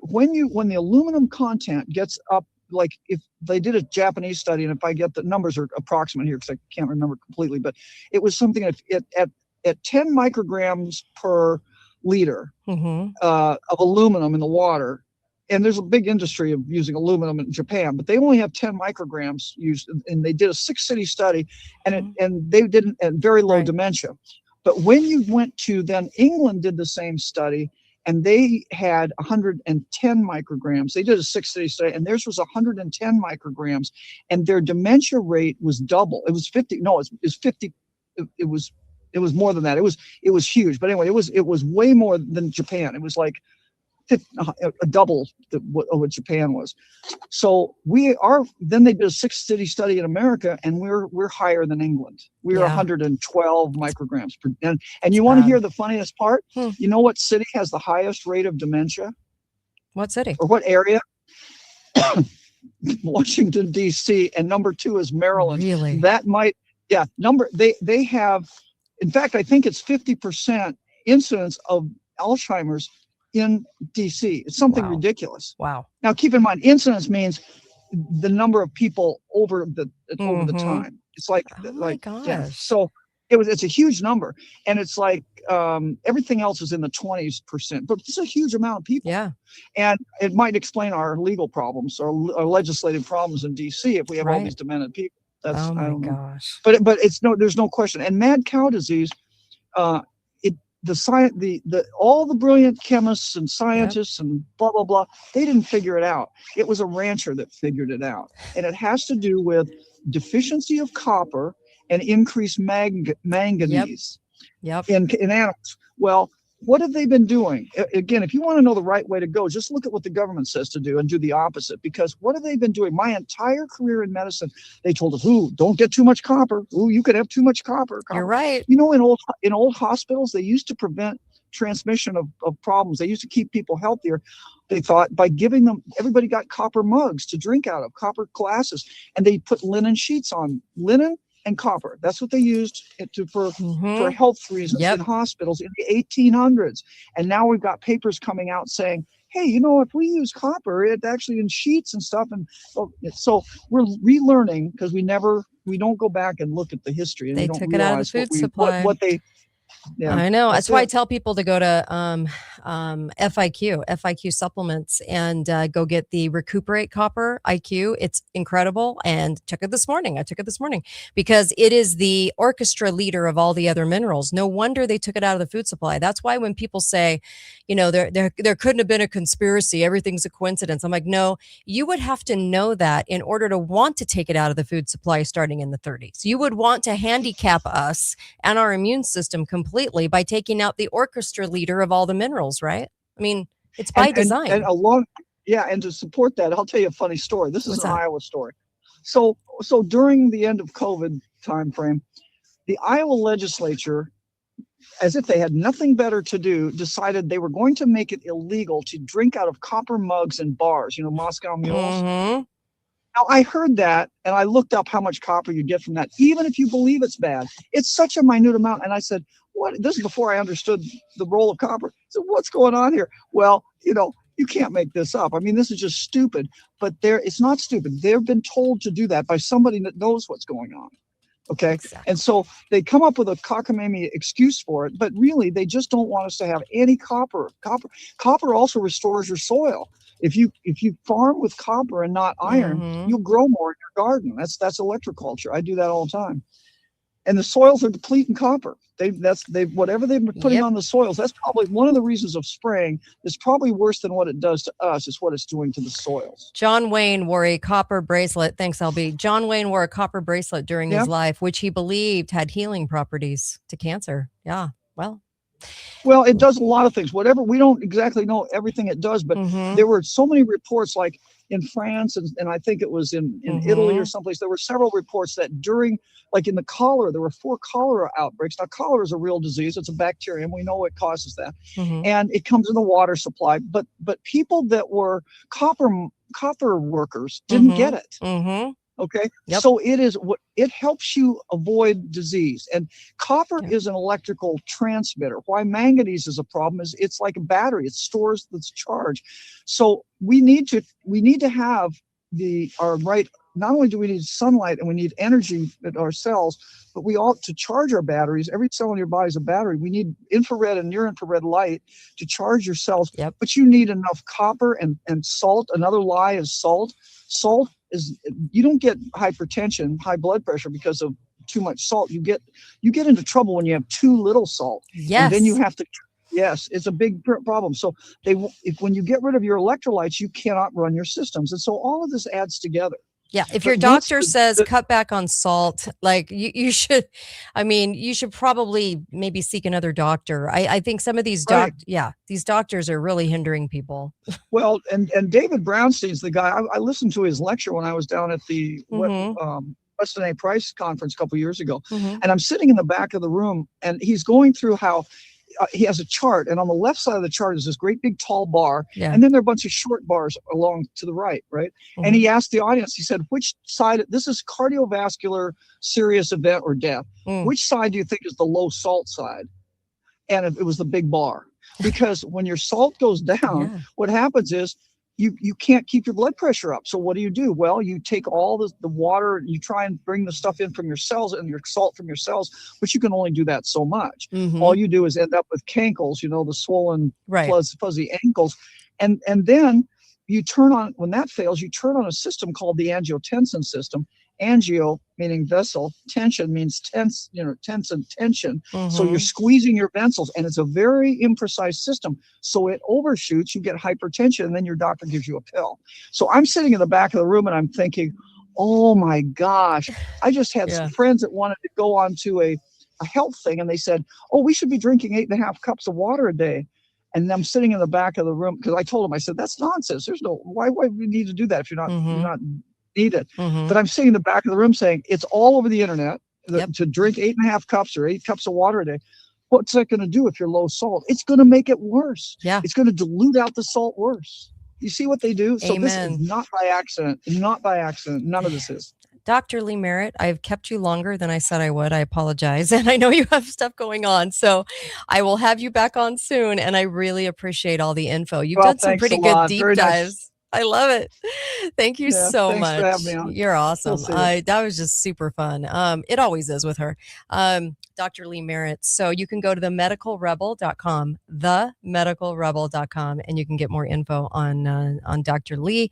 when the aluminum content gets up. Like if they did a Japanese study, and if I get the numbers are approximate here because I can't remember completely, but it was something at 10 micrograms per liter of aluminum in the water. And there's a big industry of using aluminum in Japan, but they only have 10 micrograms used. And they did a 6-city study, and they didn't, and very low dementia. But when you went to then England did the same study, and they had 110 micrograms. They did a 6-city study, and theirs was 110 micrograms, and their dementia rate was double. It was 50. No, it was 50. It was more than that. It was huge. But anyway, it was way more than Japan. It was like a double what Japan was. So then they did a 6-city study in America, and we're higher than England. We're 112 micrograms per. And you want to hear the funniest part? You know what city has the highest rate of dementia? What city? Or what area? Washington, D.C. And number 2 is Maryland. Really? That might, they have, in fact, I think it's 50% incidence of Alzheimer's in DC. It's something ridiculous. Wow. Now keep in mind, incidence means the number of people over the time. It's like, so it's a huge number, and it's like everything else is in the 20%, but it's a huge amount of people. Yeah. And it might explain our legal problems or legislative problems in DC if we have all these demented people. That's, oh my I don't know. gosh. But there's no question. And mad cow disease, all the brilliant chemists and scientists and blah blah blah, they didn't figure it out. It was a rancher that figured it out, and it has to do with deficiency of copper and increased manganese in animals. Well, what have they been doing? Again, if you want to know the right way to go, just look at what the government says to do and do the opposite. Because what have they been doing? My entire career in medicine, they told us, don't get too much copper. You could have too much copper. You're right. In old hospitals, they used to prevent transmission of problems. They used to keep people healthier. They thought by giving them, everybody got copper mugs to drink out of, copper glasses, and they put linen sheets on. Linen and copper. That's what they used for health reasons in hospitals in the 1800s. And now we've got papers coming out saying, hey, if we use copper, it actually in sheets and stuff. And so we're relearning because we don't go back and look at the history. And they took it out of the food supply. I know. That's why I tell people to go to FIQ supplements and go get the Recuperate Copper IQ. It's incredible. And I took it this morning because it is the orchestra leader of all the other minerals. No wonder they took it out of the food supply. That's why when people say, there couldn't have been a conspiracy, everything's a coincidence. I'm like, no, you would have to know that in order to want to take it out of the food supply starting in the 30s. You would want to handicap us and our immune system completely by taking out the orchestra leader of all the minerals, right? I mean, it's by design. And to support that, I'll tell you a funny story. This is an Iowa story. So during the end of COVID timeframe, the Iowa legislature, as if they had nothing better to do, decided they were going to make it illegal to drink out of copper mugs in bars, Moscow mules. Now, I heard that, and I looked up how much copper you get from that. Even if you believe it's bad, it's such a minute amount. And I said, what? This is before I understood the role of copper. So what's going on here? Well, you can't make this up. I mean, this is just stupid, but it's not stupid. They've been told to do that by somebody that knows what's going on. Okay. Exactly. And so they come up with a cockamamie excuse for it, but really they just don't want us to have any copper. Copper also restores your soil. If you farm with copper and not iron, you'll grow more in your garden. That's electroculture. I do that all the time. And the soils are depleting copper. Whatever they've been putting on the soils, that's probably one of the reasons of spraying is probably worse than what it does to us is what it's doing to the soils. John Wayne wore a copper bracelet. Thanks, LB. John Wayne wore a copper bracelet during his life, which he believed had healing properties to cancer. Yeah. Well, it does a lot of things. Whatever, we don't exactly know everything it does, but there were so many reports, like in France, and I think it was in Italy or someplace. There were several reports that during, like in the cholera, there were 4 cholera outbreaks. Now, cholera is a real disease. It's a bacterium. We know what causes that. And it comes in the water supply. But people that were copper workers didn't get it. Okay. So it helps you avoid disease. And copper is an electrical transmitter. Why manganese is a problem is it's like a battery. It stores the charge. So we need to have not only do we need sunlight and we need energy in our cells, but we ought to charge our batteries. Every cell in your body is a battery. We need infrared and near infrared light to charge your cells. But you need enough copper and salt. Another lie is salt. Salt you don't get hypertension, high blood pressure because of too much salt. You get into trouble when you have too little salt. And then you have to. Yes, it's a big problem. So when you get rid of your electrolytes, you cannot run your systems. And so all of this adds together. Yeah. If your doctor says cut back on salt, like you should probably maybe seek another doctor. I think some of these these doctors are really hindering people. Well, and David Brownstein's the guy. I listened to his lecture when I was down at the Weston A. Price conference a couple of years ago. And I'm sitting in the back of the room and he's going through how he has a chart, and on the left side of the chart is this great big tall bar, and then there are a bunch of short bars along to the right. And he asked the audience, he said, which side, this is cardiovascular serious event or death, which side do you think is the low salt side? And it was the big bar, because when your salt goes down, what happens is you can't keep your blood pressure up. So what do? Well, you take all the water and you try and bring the stuff in from your cells and your salt from your cells, but you can only do that so much. All you do is end up with cankles, the swollen, fuzzy ankles. And then you turn on, when that fails, you turn on a system called the angiotensin system. Angio meaning vessel, tension means tense, tense and tension. So you're squeezing your vessels, and it's a very imprecise system. So it overshoots, you get hypertension, and then your doctor gives you a pill. So I'm sitting in the back of the room and I'm thinking, oh my gosh, I just had some friends that wanted to go on to a health thing, and they said, oh, we should be drinking 8.5 cups of water a day. And I'm sitting in the back of the room because I told them, I said, that's nonsense. Why would we need to do that if you're not need it? But I'm sitting in the back of the room saying it's all over the internet to drink 8.5 cups or 8 cups of water a day. What's that going to do if you're low salt? It's going to make it worse. It's going to dilute out the salt worse. You see what they do? So this is not by accident. Not by accident. None of this is. Dr. Lee Merritt, I've kept you longer than I said I would. I apologize. And I know you have stuff going on. So I will have you back on soon. And I really appreciate all the info. You've done some pretty good deep dives. Nice. I love it. Thank you so much. For having me on. You're awesome. That was just super fun. It always is with her. Dr. Lee Merritt. So you can go to themedicalrebel.com, themedicalrebel.com, and you can get more info on Dr. Lee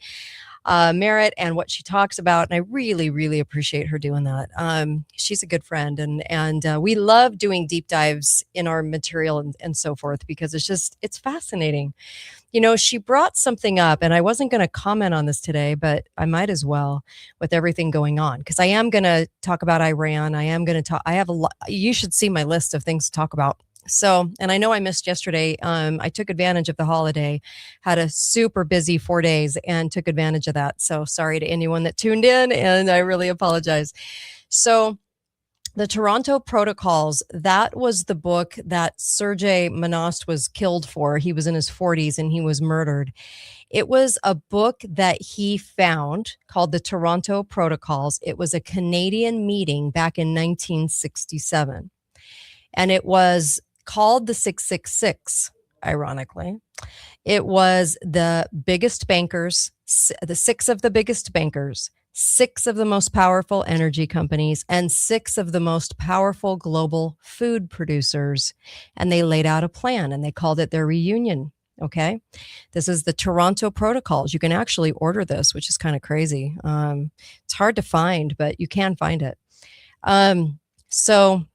Merritt and what she talks about. And I really, really appreciate her doing that. She's a good friend, and we love doing deep dives in our material and so forth, because it's fascinating. She brought something up, and I wasn't going to comment on this today, but I might as well with everything going on, because I am going to talk about Iran. I am going to talk. I have a lot. You should see my list of things to talk about. So, and I know I missed yesterday. I took advantage of the holiday, had a super busy 4 days and took advantage of that. So sorry to anyone that tuned in, and I really apologize. So the Toronto Protocols, that was the book that Sergei Manost was killed for. He was in his 40s and he was murdered. It was a book that he found called the Toronto Protocols. It was a Canadian meeting back in 1967. And it was called the 666, ironically. It was the biggest bankers, the 6 of the biggest bankers, 6 of the most powerful energy companies, and 6 of the most powerful global food producers. And they laid out a plan and they called it their reunion. Okay. This is the Toronto Protocols. You can actually order this, which is kind of crazy. It's hard to find, but you can find it. So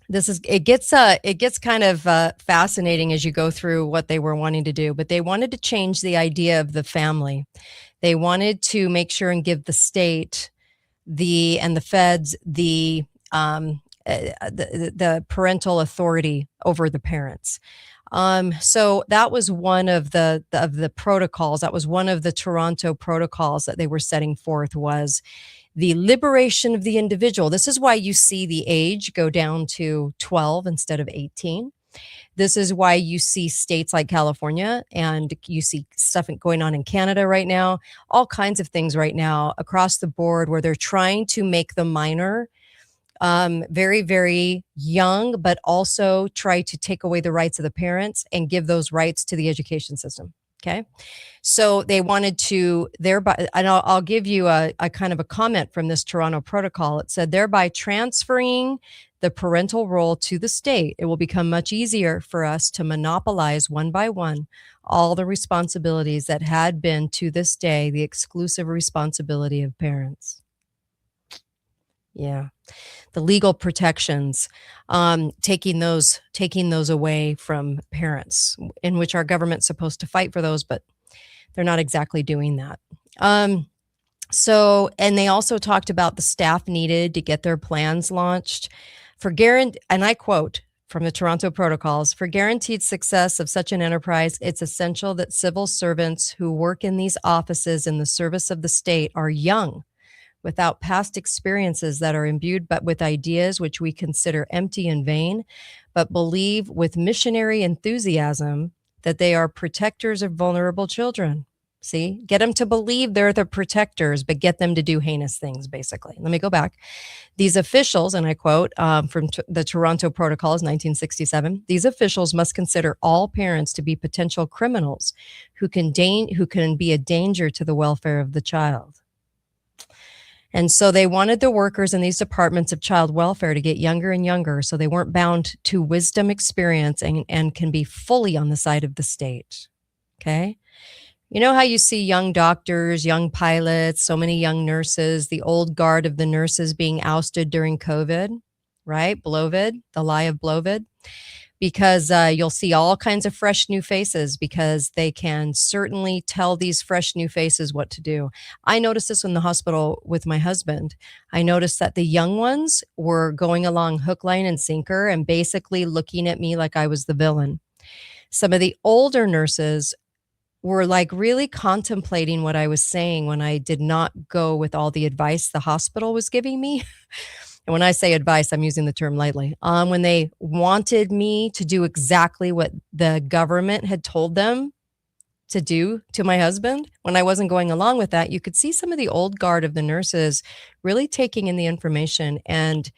this is, it gets kind of fascinating as you go through what they were wanting to do, but they wanted to change the idea of the family. They wanted to make sure and give the state and the feds the parental authority over the parents. So that was one of the protocols. That was one of the Toronto protocols that they were setting forth, was the liberation of the individual. This is why you see the age go down to 12 instead of 18. This is why you see states like California, and you see stuff going on in Canada right now, all kinds of things right now across the board where they're trying to make the minor very, very young, but also try to take away the rights of the parents and give those rights to the education system. Okay. So they wanted to thereby, and I'll give you a kind of a comment from this Toronto protocol. It said, thereby transferring the parental role to the state, it will become much easier for us to monopolize one by one all the responsibilities that had been to this day the exclusive responsibility of parents. Yeah. The legal protections, taking those away from parents, in which our government's supposed to fight for those, but they're not exactly doing that. So, and they also talked about the staff needed to get their plans launched and I quote from the Toronto Protocols, for guaranteed success of such an enterprise, it's essential that civil servants who work in these offices in the service of the state are young, without past experiences that are imbued but with ideas which we consider empty and vain, but believe with missionary enthusiasm that they are protectors of vulnerable children. See, get them to believe they're the protectors, but get them to do heinous things, basically. Let me go back. These officials, and I quote from the Toronto Protocols, 1967, these officials must consider all parents to be potential criminals who can be a danger to the welfare of the child. And so they wanted the workers in these departments of child welfare to get younger and younger, so they weren't bound to wisdom, experience, and can be fully on the side of the state. Okay? You know how you see young doctors, young pilots, so many young nurses, the old guard of the nurses being ousted during COVID, right? Blovid, the lie of Blovid. Because you'll see all kinds of fresh new faces, because they can certainly tell these fresh new faces what to do. I noticed this in the hospital with my husband. I noticed that the young ones were going along hook, line, and sinker and basically looking at me like I was the villain. Some of the older nurses were like really contemplating what I was saying when I did not go with all the advice the hospital was giving me. And when I say advice, I'm using the term lightly. When they wanted me to do exactly what the government had told them to do to my husband, when I wasn't going along with that, you could see some of the old guard of the nurses really taking in the information and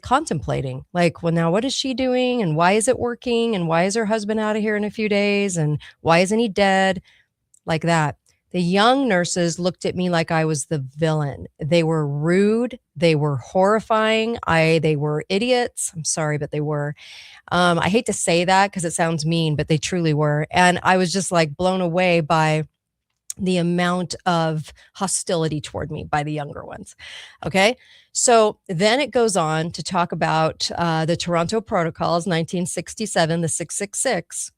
contemplating, like, well, now what is she doing? And why is it working? And why is her husband out of here in a few days? And why isn't he dead? Like that. The young nurses looked at me like I was the villain. They were rude. They were horrifying. They were idiots. I'm sorry, but they were. I hate to say that because it sounds mean, but they truly were. And I was just like blown away by the amount of hostility toward me by the younger ones. Okay. So then it goes on to talk about the Toronto Protocols, 1967, the 666.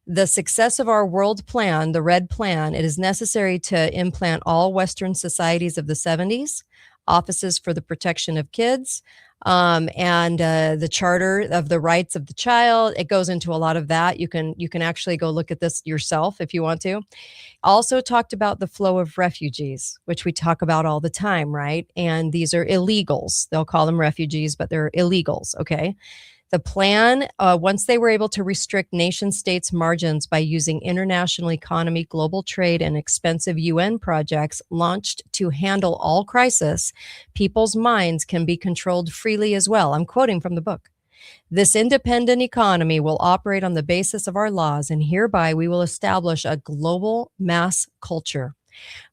The success of our world plan, the Red Plan, it is necessary to implant all Western societies of the 70s, offices for the protection of kids, and the Charter of the Rights of the Child. It goes into a lot of that. You can actually go look at this yourself if you want to. Also talked about the flow of refugees, which we talk about all the time, right? And these are illegals. They'll call them refugees, but they're illegals, okay? The plan, once they were able to restrict nation states' margins by using international economy, global trade, and expensive UN projects launched to handle all crisis, people's minds can be controlled freely as well. I'm quoting from the book. This independent economy will operate on the basis of our laws, and hereby we will establish a global mass culture.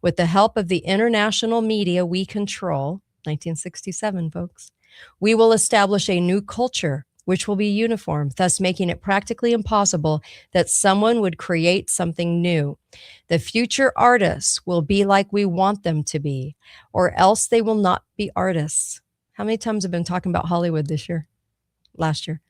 With the help of the international media we control, 1967, folks, we will establish a new culture which will be uniform, thus making it practically impossible that someone would create something new. The future artists will be like we want them to be, or else they will not be artists. How many times have I been talking about Hollywood last year?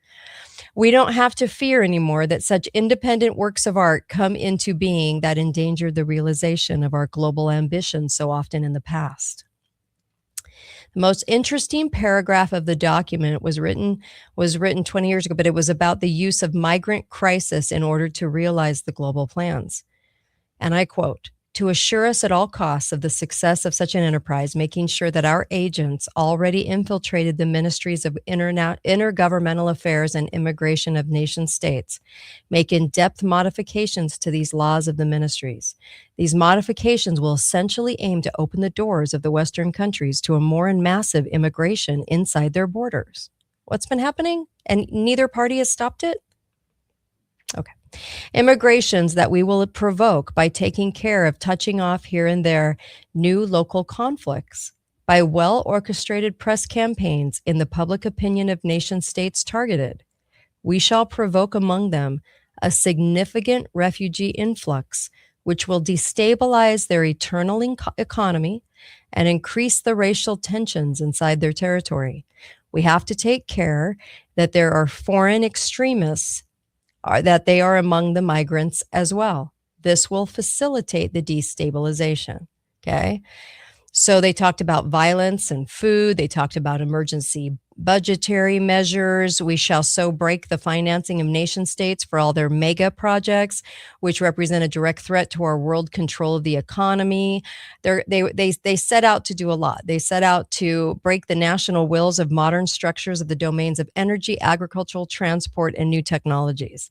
We don't have to fear anymore that such independent works of art come into being that endangered the realization of our global ambitions so often in the past. The most interesting paragraph of the document was written 20 years ago, but it was about the use of migrant crisis in order to realize the global plans. And I quote, "To assure us at all costs of the success of such an enterprise, making sure that our agents already infiltrated the ministries of intergovernmental affairs and immigration of nation states, make in-depth modifications to these laws of the ministries. These modifications will essentially aim to open the doors of the Western countries to a more massive immigration inside their borders." What's been happening? And neither party has stopped it? Okay. Immigrations that we will provoke by taking care of touching off here and there new local conflicts by well-orchestrated press campaigns in the public opinion of nation states targeted. We shall provoke among them a significant refugee influx, which will destabilize their eternal economy and increase the racial tensions inside their territory. We have to take care that there are foreign extremists that they are among the migrants as well. This will facilitate the destabilization. Okay. So they talked about violence and food. They talked about emergency budgetary measures. We shall so break the financing of nation states for all their mega projects, which represent a direct threat to our world control of the economy. They set out to do a lot. They set out to break the national wills of modern structures of the domains of energy, agricultural, transport, and new technologies.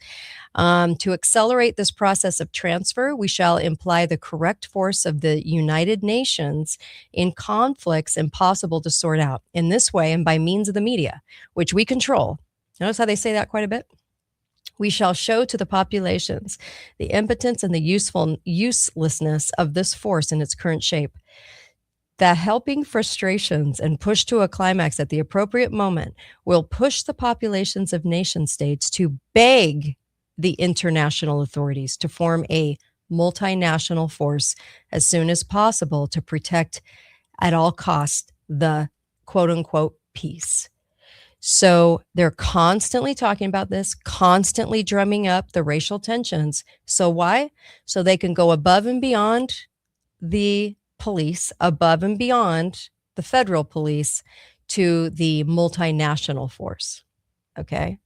To accelerate this process of transfer, we shall imply the correct force of the United Nations in conflicts impossible to sort out. In this way, and by means of the media, which we control. Notice how they say that quite a bit? We shall show to the populations the impotence and the uselessness of this force in its current shape. That helping frustrations and push to a climax at the appropriate moment will push the populations of nation states to beg the international authorities to form a multinational force as soon as possible to protect at all costs the quote unquote peace. So they're constantly talking about this, constantly drumming up the racial tensions. So why? So they can go above and beyond the police, above and beyond the federal police to the multinational force. Okay.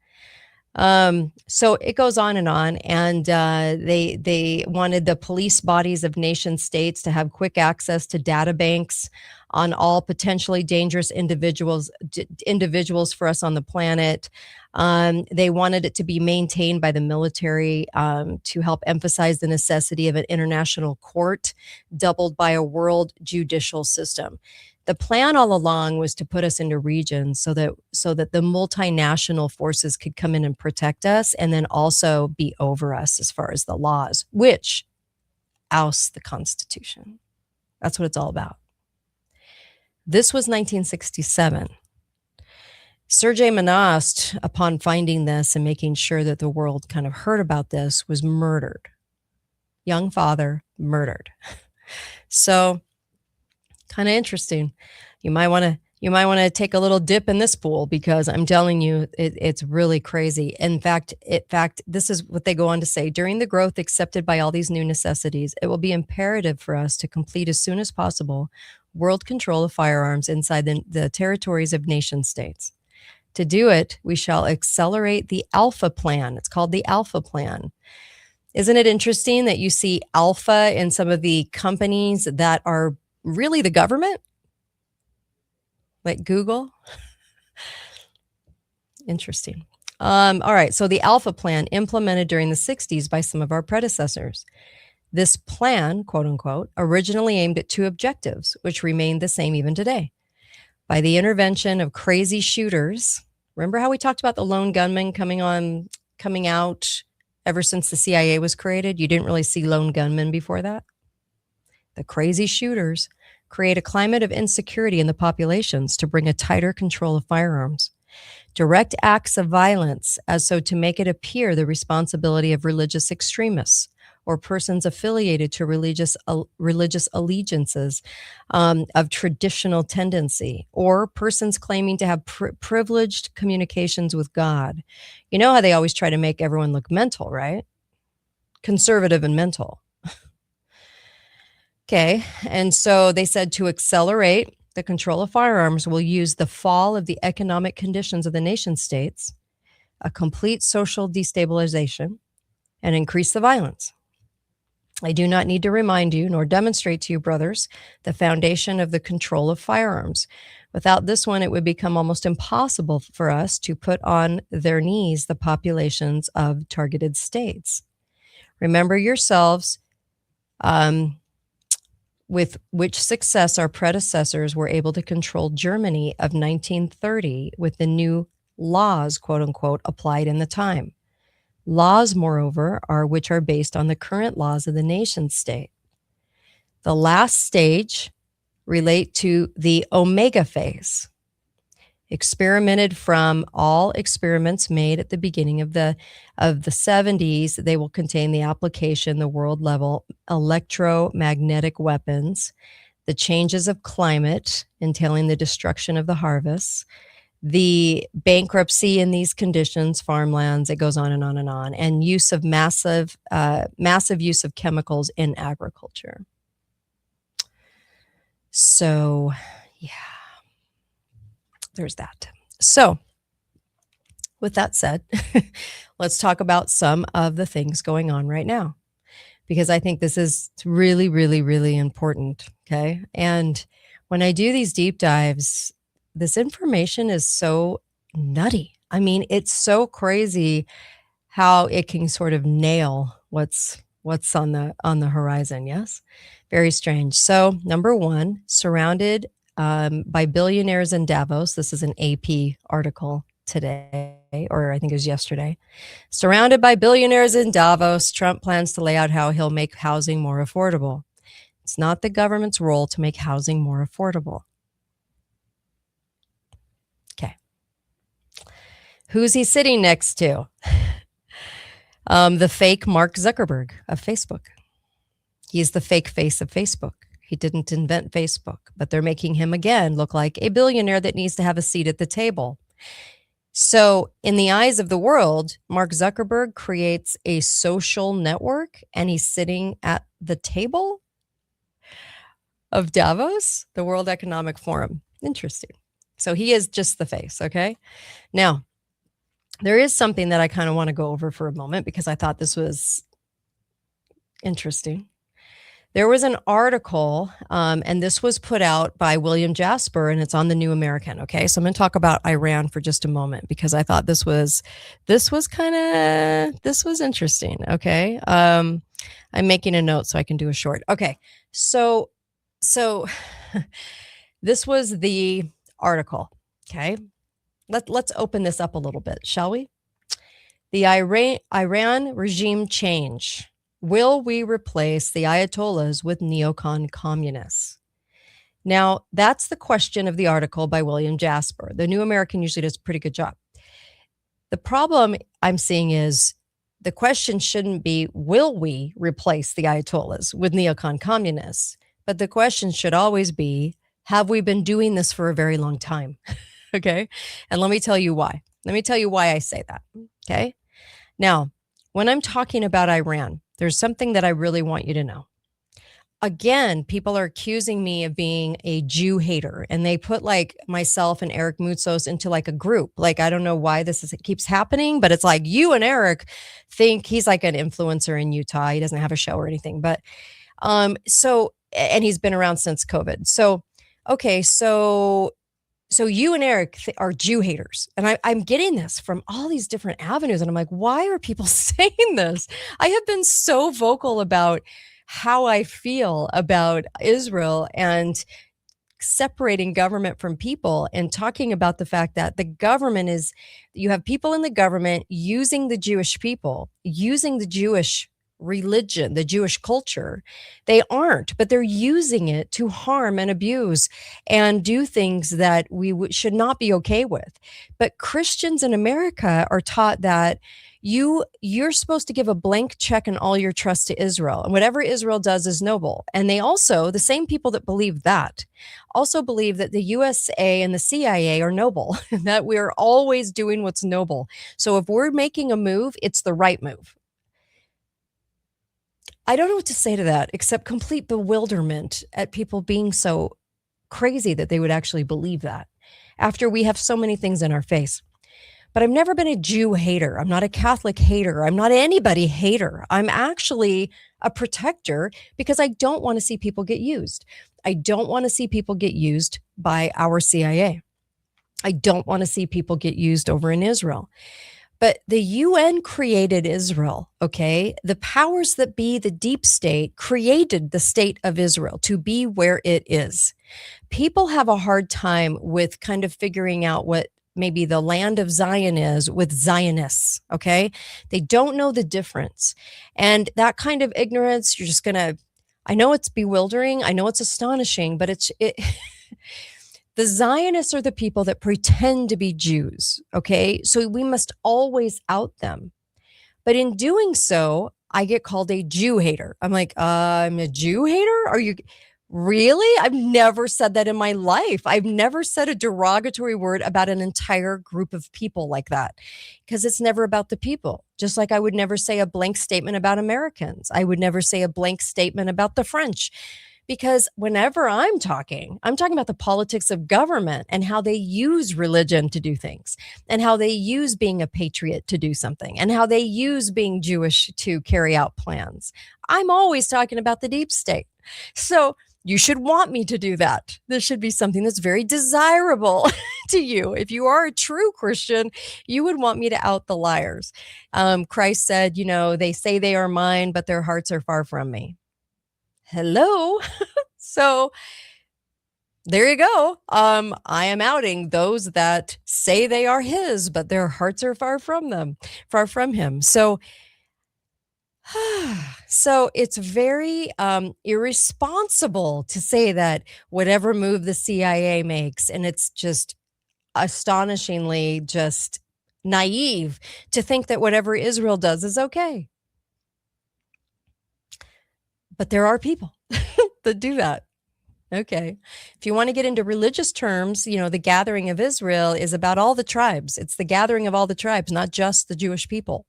So it goes on, and they wanted the police bodies of nation states to have quick access to data banks on all potentially dangerous individuals for us on the planet. They wanted it to be maintained by the military to help emphasize the necessity of an international court, doubled by a world judicial system. The plan all along was to put us into regions so that the multinational forces could come in and protect us, and then also be over us as far as the laws, which ousts the Constitution. That's what it's all about. This was 1967. Sergei Manost, upon finding this and making sure that the world kind of heard about this, was murdered. Young father murdered. So kind of interesting. You might want to take a little dip in this pool, because I'm telling you, it's really crazy. In fact, this is what they go on to say. During the growth accepted by all these new necessities, it will be imperative for us to complete as soon as possible world control of firearms inside the territories of nation states. To do it, we shall accelerate the Alpha Plan. It's called the Alpha Plan. Isn't it interesting that you see Alpha in some of the companies that are really the government? Like Google? Interesting. All right. So the Alpha Plan, implemented during the 60s by some of our predecessors. This plan, quote unquote, originally aimed at two objectives, which remain the same even today. By the intervention of crazy shooters, Remember how we talked about the lone gunman coming out ever since the CIA was created? You didn't really see lone gunmen before that. The crazy shooters create a climate of insecurity in the populations to bring a tighter control of firearms. Direct acts of violence as so to make it appear the responsibility of religious extremists or persons affiliated to religious allegiances of traditional tendency, or persons claiming to have privileged communications with God. You know how they always try to make everyone look mental, right? Conservative and mental. Okay, and so they said to accelerate the control of firearms will use the fall of the economic conditions of the nation states, a complete social destabilization, and increase the violence. I do not need to remind you nor demonstrate to you, brothers, the foundation of the control of firearms. Without this one, it would become almost impossible for us to put on their knees the populations of targeted states. Remember yourselves with which success our predecessors were able to control Germany of 1930 with the new laws, quote unquote, applied in the time. Laws, moreover, which are based on the current laws of the nation state. The last stage relate to the omega phase, experimented from all experiments made at the beginning of the 70s. They will contain the application, the world level electromagnetic weapons, the changes of climate entailing the destruction of the harvests, the bankruptcy in these conditions, farmlands, it goes on and on and on, and use of massive use of chemicals in agriculture. So, yeah, there's that. So, with that said, let's talk about some of the things going on right now, because I think this is really, really, really important. Okay. And when I do these deep dives, this information is so nutty. I mean, it's so crazy how it can sort of nail what's on the horizon. Yes. Very strange. So, number one, surrounded by billionaires in Davos. This is an AP article today, or I think it was yesterday. Surrounded by billionaires in Davos, Trump plans to lay out how he'll make housing more affordable. It's not the government's role to make housing more affordable. Okay. Who's he sitting next to? The fake Mark Zuckerberg of Facebook. He's the fake face of Facebook. He didn't invent Facebook, but they're making him again look like a billionaire that needs to have a seat at the table. So in the eyes of the world, Mark Zuckerberg creates a social network and he's sitting at the table of Davos, the World Economic Forum. Interesting. So he is just the face, okay? Now, there is something that I kind of want to go over for a moment because I thought this was interesting. There was an article, and this was put out by William Jasper, and it's on the New American. Okay, so I'm going to talk about Iran for just a moment because I thought this was interesting. Okay, I'm making a note so I can do a short. Okay, so this was the article. Okay, let's open this up a little bit, shall we? The Iran regime change. Will we replace the Ayatollahs with neocon communists? Now, that's the question of the article by William Jasper. The New American usually does a pretty good job. The problem I'm seeing is the question shouldn't be, will we replace the Ayatollahs with neocon communists? But the question should always be, have we been doing this for a very long time? Okay. And let me tell you why. Let me tell you why I say that. Okay. Now, when I'm talking about Iran, there's something that I really want you to know. Again, people are accusing me of being a Jew hater, and they put like myself and Eric Moutsos into like a group. Like, I don't know why it keeps happening, but it's like you and Eric think he's like an influencer in Utah. He doesn't have a show or anything, but and he's been around since COVID. So, okay. So you and Eric are Jew haters. And I'm getting this from all these different avenues. And I'm like, why are people saying this? I have been so vocal about how I feel about Israel and separating government from people and talking about the fact that the government is, you have people in the government using the Jewish people, using the Jewish religion, the Jewish culture. They aren't, but they're using it to harm and abuse and do things that we should not be okay with. But Christians in America are taught that you're supposed to give a blank check and all your trust to Israel, and whatever Israel does is noble. And they also, the same people that believe that, also believe that the USA and the CIA are noble, that we're always doing what's noble. So if we're making a move, it's the right move. I don't know what to say to that except complete bewilderment at people being so crazy that they would actually believe that after we have so many things in our face. But I've never been a Jew hater. I'm not a Catholic hater. I'm not anybody hater. I'm actually a protector because I don't want to see people get used. I don't want to see people get used by our CIA. I don't want to see people get used over in Israel. But the UN created Israel, okay? The powers that be, the deep state, created the state of Israel to be where it is. People have a hard time with kind of figuring out what maybe the land of Zion is with Zionists, okay? They don't know the difference. And that kind of ignorance, you're just going to, I know it's bewildering, I know it's astonishing, but the Zionists are the people that pretend to be Jews, okay? So we must always out them. But in doing so, I get called a Jew hater. I'm like, I'm a Jew hater? Are you really? I've never said that in my life. I've never said a derogatory word about an entire group of people like that because it's never about the people. Just like I would never say a blank statement about Americans. I would never say a blank statement about the French. Because whenever I'm talking about the politics of government and how they use religion to do things and how they use being a patriot to do something and how they use being Jewish to carry out plans. I'm always talking about the deep state. So you should want me to do that. This should be something that's very desirable to you. If you are a true Christian, you would want me to out the liars. Christ said, they say they are mine, but their hearts are far from me. Hello. So there you go. I am outing those that say they are his, but their hearts are far from him. So it's very irresponsible to say that whatever move the CIA makes, and it's just astonishingly just naive to think that whatever Israel does is okay. But there are people that do that. Okay. If you want to get into religious terms, the gathering of Israel is about all the tribes. It's the gathering of all the tribes, not just the Jewish people.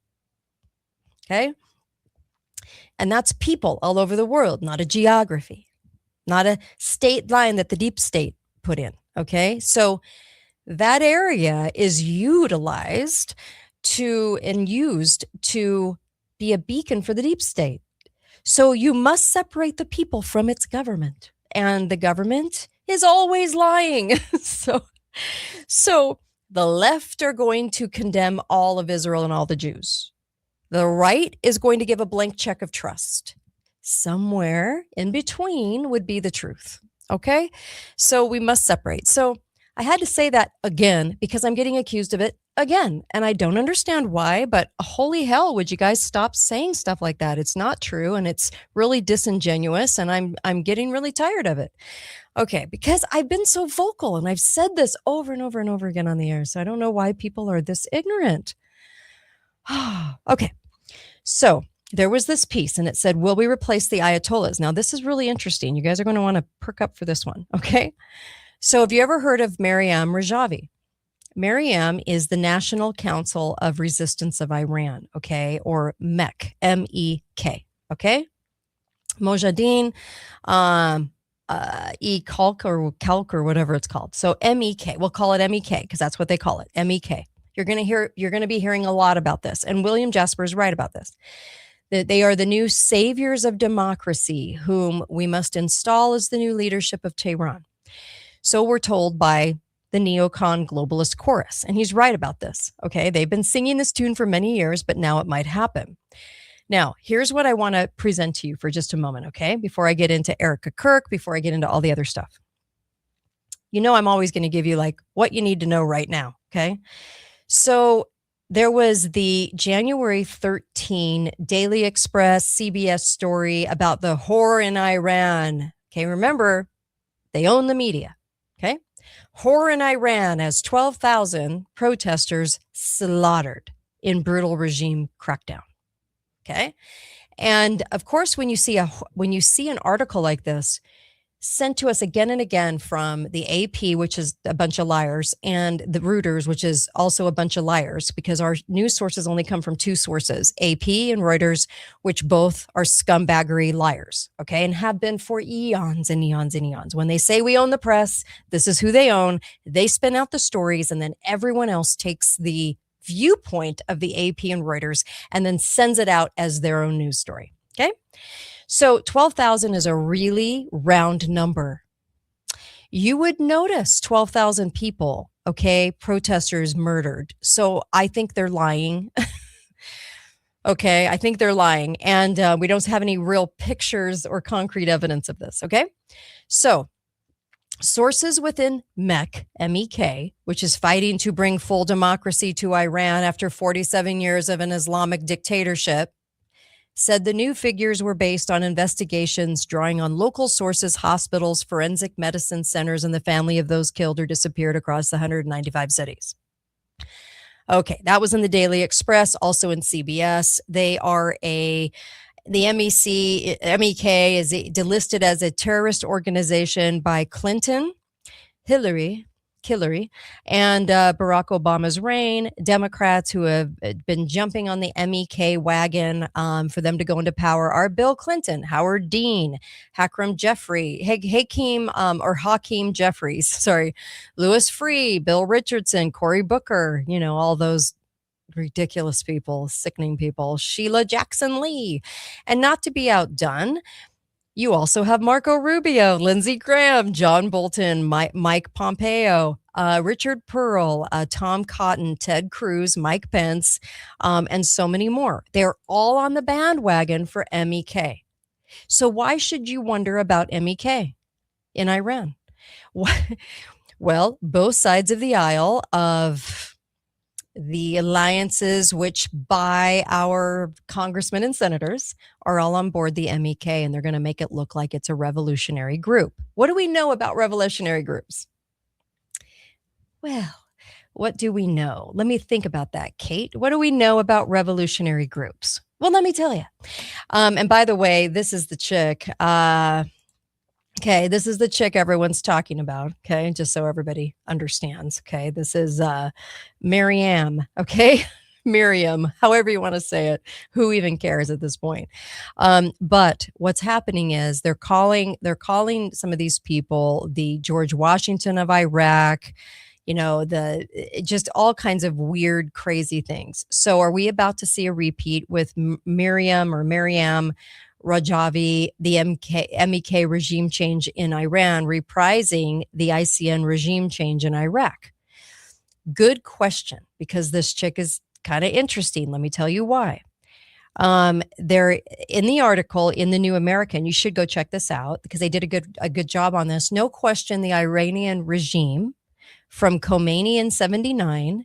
Okay. And that's people all over the world, not a geography, not a state line that the deep state put in. Okay. So that area is utilized and used to be a beacon for the deep state. So you must separate the people from its government. And the government is always lying. So the left are going to condemn all of Israel and all the Jews. The right is going to give a blank check of trust. Somewhere in between would be the truth. Okay? So we must separate. So I had to say that again because I'm getting accused of it again. And I don't understand why, but holy hell, would you guys stop saying stuff like that? It's not true and it's really disingenuous and I'm getting really tired of it. Okay, because I've been so vocal and I've said this over and over and over again on the air. So I don't know why people are this ignorant. Okay, so there was this piece and it said, will we replace the Ayatollahs? Now, this is really interesting. You guys are going to want to perk up for this one, okay? So have you ever heard of Maryam Rajavi? Maryam is the National Council of Resistance of Iran, okay, or MEK, M-E-K, okay? Mojahedin, Kalk or whatever it's called. So MEK, we'll call it MEK because that's what they call it, MEK. You're going to be hearing a lot about this, and William Jasper is right about this. That they are the new saviors of democracy, whom we must install as the new leadership of Tehran. So we're told by the neocon globalist chorus. And he's right about this. Okay. They've been singing this tune for many years, but now it might happen. Now, here's what I want to present to you for just a moment. Okay. Before I get into Erica Kirk, before I get into all the other stuff. You know, I'm always going to give you like what you need to know right now. Okay. So there was the January 13 Daily Express CBS story about the horror in Iran. Okay. Remember, they own the media. Okay. Horror in Iran as 12,000 protesters slaughtered in brutal regime crackdown. Okay. And of course, when you see an article like this sent to us again and again from the AP, which is a bunch of liars, and the Reuters, which is also a bunch of liars, because our news sources only come from two sources, AP and Reuters, which both are scumbaggery liars, okay, and have been for eons and eons and eons. When they say we own the press, this is who they own. They spin out the stories, and then everyone else takes the viewpoint of the AP and Reuters and then sends it out as their own news story, okay? So 12,000 is a really round number. You would notice 12,000 people, okay, protesters murdered. So I think they're lying. Okay, I think they're lying. And we don't have any real pictures or concrete evidence of this, okay? So sources within MEK, MEK, which is fighting to bring full democracy to Iran after 47 years of an Islamic dictatorship, said the new figures were based on investigations drawing on local sources, hospitals, forensic medicine centers, and the family of those killed or disappeared across the 195 cities. Okay, that was in the Daily Express, also in CBS. The MEK is delisted as a terrorist organization by Clinton, Hillary, and Barack Obama's reign. Democrats who have been jumping on the MEK wagon for them to go into power are Bill Clinton, Howard Dean, Hakeem Jeffries, Louis Freeh, Bill Richardson, Cory Booker, you know, all those ridiculous people, sickening people, Sheila Jackson Lee. And not to be outdone, you also have Marco Rubio, Lindsey Graham, John Bolton, Mike Pompeo, Richard Pearl, Tom Cotton, Ted Cruz, Mike Pence, and so many more. They're all on the bandwagon for MEK. So why should you wonder about MEK in Iran? Well, both sides of the aisle of the alliances which buy our congressmen and senators are all on board the MEK, and they're going to make it look like it's a revolutionary group. What do we know about revolutionary groups? Well, what do we know? Let me think about that, Kate. What do we know about revolutionary groups? Well, let me tell you. And by the way, this is the chick. Okay, this is the chick everyone's talking about, okay, just so everybody understands, okay? This is Miriam, okay? Miriam, however you want to say it. Who even cares at this point? But what's happening is they're calling some of these people the George Washington of Iraq, you know, just all kinds of weird, crazy things. So are we about to see a repeat with Miriam Rajavi, the MEK regime change in Iran, reprising the ICN regime change in Iraq? Good question, because this chick is kind of interesting. Let me tell you why. They're in the article in the New American. You should go check this out because they did a good job on this. No question, the Iranian regime from Khomeini in 79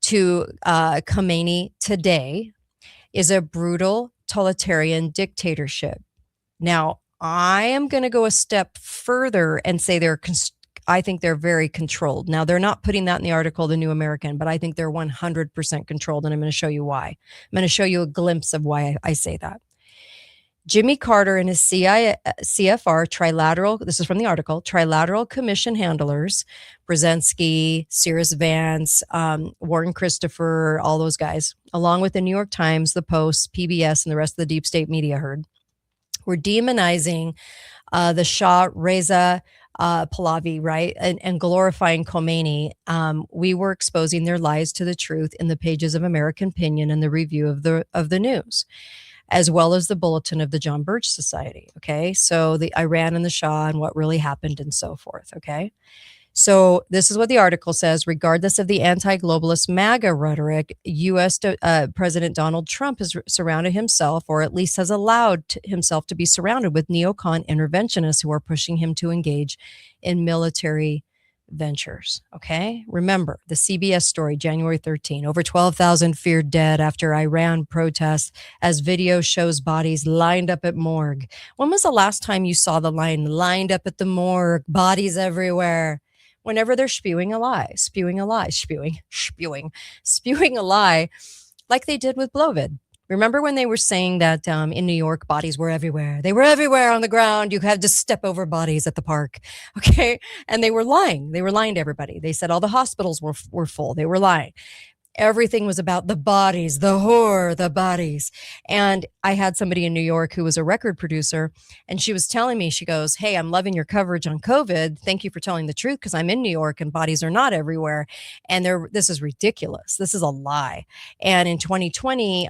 to Khomeini today is a brutal totalitarian dictatorship. Now, I am going to go a step further and say I think they're very controlled. Now, they're not putting that in the article, the New American, but I think they're 100% controlled, and I'm going to show you why. I'm going to show you a glimpse of why I say that. Jimmy Carter and his CFR trilateral, this is from the article, trilateral commission handlers, Brzezinski, Cyrus Vance, Warren Christopher, all those guys, along with the New York Times, the Post, PBS, and the rest of the deep state media herd, were demonizing the Shah Reza Pahlavi, right, and glorifying Khomeini. We were exposing their lies to the truth in the pages of American Opinion and the review of the news, as well as the bulletin of the John Birch Society. Okay, so the Iran and the Shah and what really happened and so forth. Okay, so this is what the article says. Regardless of the anti-globalist MAGA rhetoric, U.S. President Donald Trump has surrounded himself, or at least has allowed himself to be surrounded with neocon interventionists who are pushing him to engage in military ventures. Okay. Remember the CBS story, January 13, over 12,000 feared dead after Iran protests as video shows bodies lined up at morgue. When was the last time you saw the line lined up at the morgue, bodies everywhere? Whenever they're spewing a lie, spewing a lie, spewing a lie, like they did with Blovid. Remember when they were saying that in New York, bodies were everywhere? They were everywhere on the ground. You had to step over bodies at the park. Okay. And they were lying. They were lying to everybody. They said all the hospitals were full. They were lying. Everything was about the bodies, the horror, the bodies. And I had somebody in New York who was a record producer, and she was telling me, she goes, hey, I'm loving your coverage on COVID. Thank you for telling the truth, because I'm in New York and bodies are not everywhere. And this is ridiculous. This is a lie. And in 2020,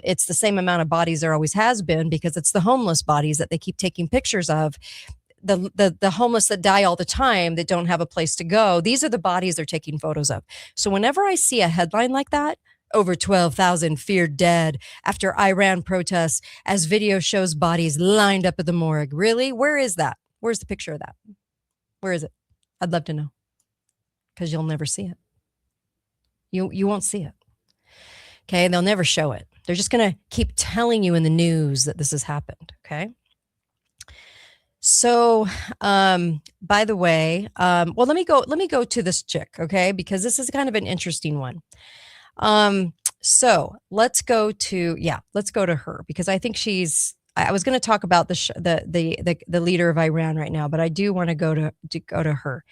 it's the same amount of bodies there always has been, because it's the homeless bodies that they keep taking pictures of. The homeless that die all the time, that don't have a place to go. These are the bodies they're taking photos of. So whenever I see a headline like that, over 12,000 feared dead after Iran protests as video shows bodies lined up at the morgue. Really? Where is that? Where's the picture of that? Where is it? I'd love to know, because you'll never see it. You won't see it. Okay. And they'll never show it. They're just going to keep telling you in the news that this has happened. Okay. So, by the way, well, let me go to this chick, okay? Because this is kind of an interesting one. So let's go to her, because I think I was going to talk about the leader of Iran right now, but I do want to go to her.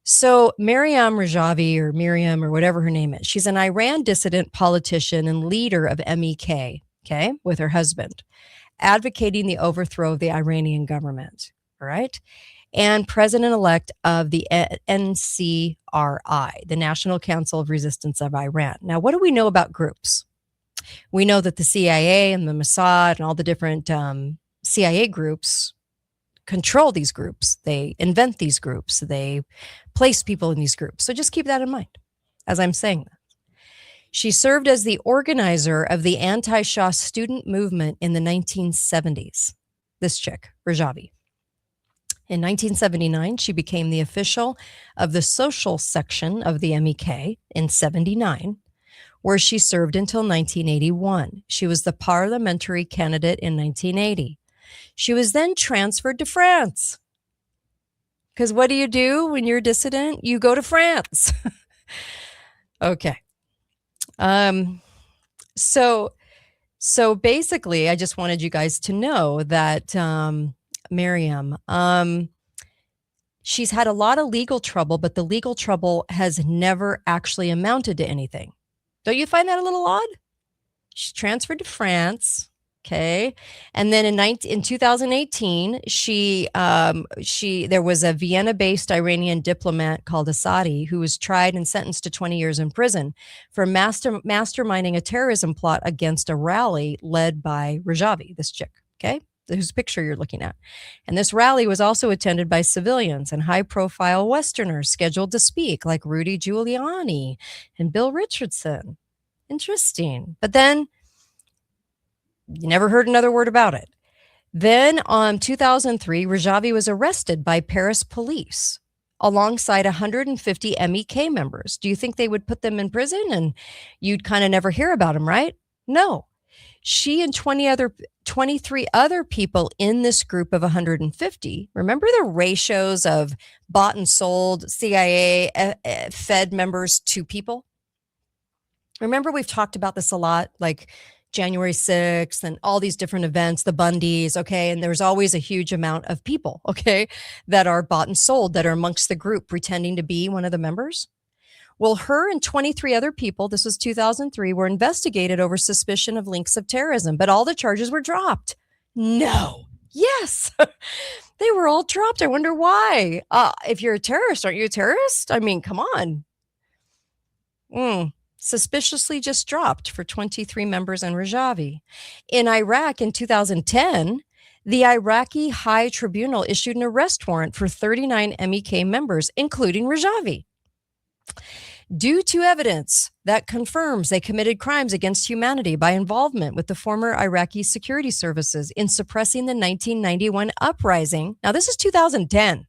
So Maryam Rajavi, or Miriam, or whatever her name is, she's an Iran dissident politician and leader of MEK, okay, with her husband, advocating the overthrow of the Iranian government, all right? And president-elect of the NCRI, the National Council of Resistance of Iran. Now, what do we know about groups? We know that the CIA and the Mossad and all the different CIA groups control these groups. They invent these groups. They place people in these groups. So just keep that in mind as I'm saying that. She served as the organizer of the anti-Shah student movement in the 1970s. This chick, Rajavi. In 1979, she became the official of the social section of the MEK in 79, where she served until 1981. She was the parliamentary candidate in 1980. She was then transferred to France. Because what do you do when you're a dissident? You go to France. Okay. So basically, I just wanted you guys to know that Miriam, she's had a lot of legal trouble, but the legal trouble has never actually amounted to anything. Don't you find that a little odd? She's transferred to France. Okay. And then in 2018, there was a Vienna-based Iranian diplomat called Asadi who was tried and sentenced to 20 years in prison for masterminding a terrorism plot against a rally led by Rajavi, this chick. Okay. Whose picture you're looking at. And this rally was also attended by civilians and high-profile Westerners scheduled to speak, like Rudy Giuliani and Bill Richardson. Interesting. But then you never heard another word about it. Then on 2003, Rajavi was arrested by Paris police alongside 150 MEK members. Do you think they would put them in prison and you'd kind of never hear about them, right? No. She and 23 other people in this group of 150, remember the ratios of bought and sold CIA Fed members to people? Remember, we've talked about this a lot, like January 6th and all these different events, the Bundys, okay? And there's always a huge amount of people, okay, that are bought and sold, that are amongst the group pretending to be one of the members. Well, her and 23 other people, this was 2003, were investigated over suspicion of links of terrorism, but all the charges were dropped. No. Yes. They were all dropped. I wonder why. If you're a terrorist, aren't you a terrorist? I mean, come on. Suspiciously just dropped for 23 members and Rajavi. In Iraq in 2010, the Iraqi High Tribunal issued an arrest warrant for 39 MEK members, including Rajavi, due to evidence that confirms they committed crimes against humanity by involvement with the former Iraqi security services in suppressing the 1991 uprising. Now, this is 2010.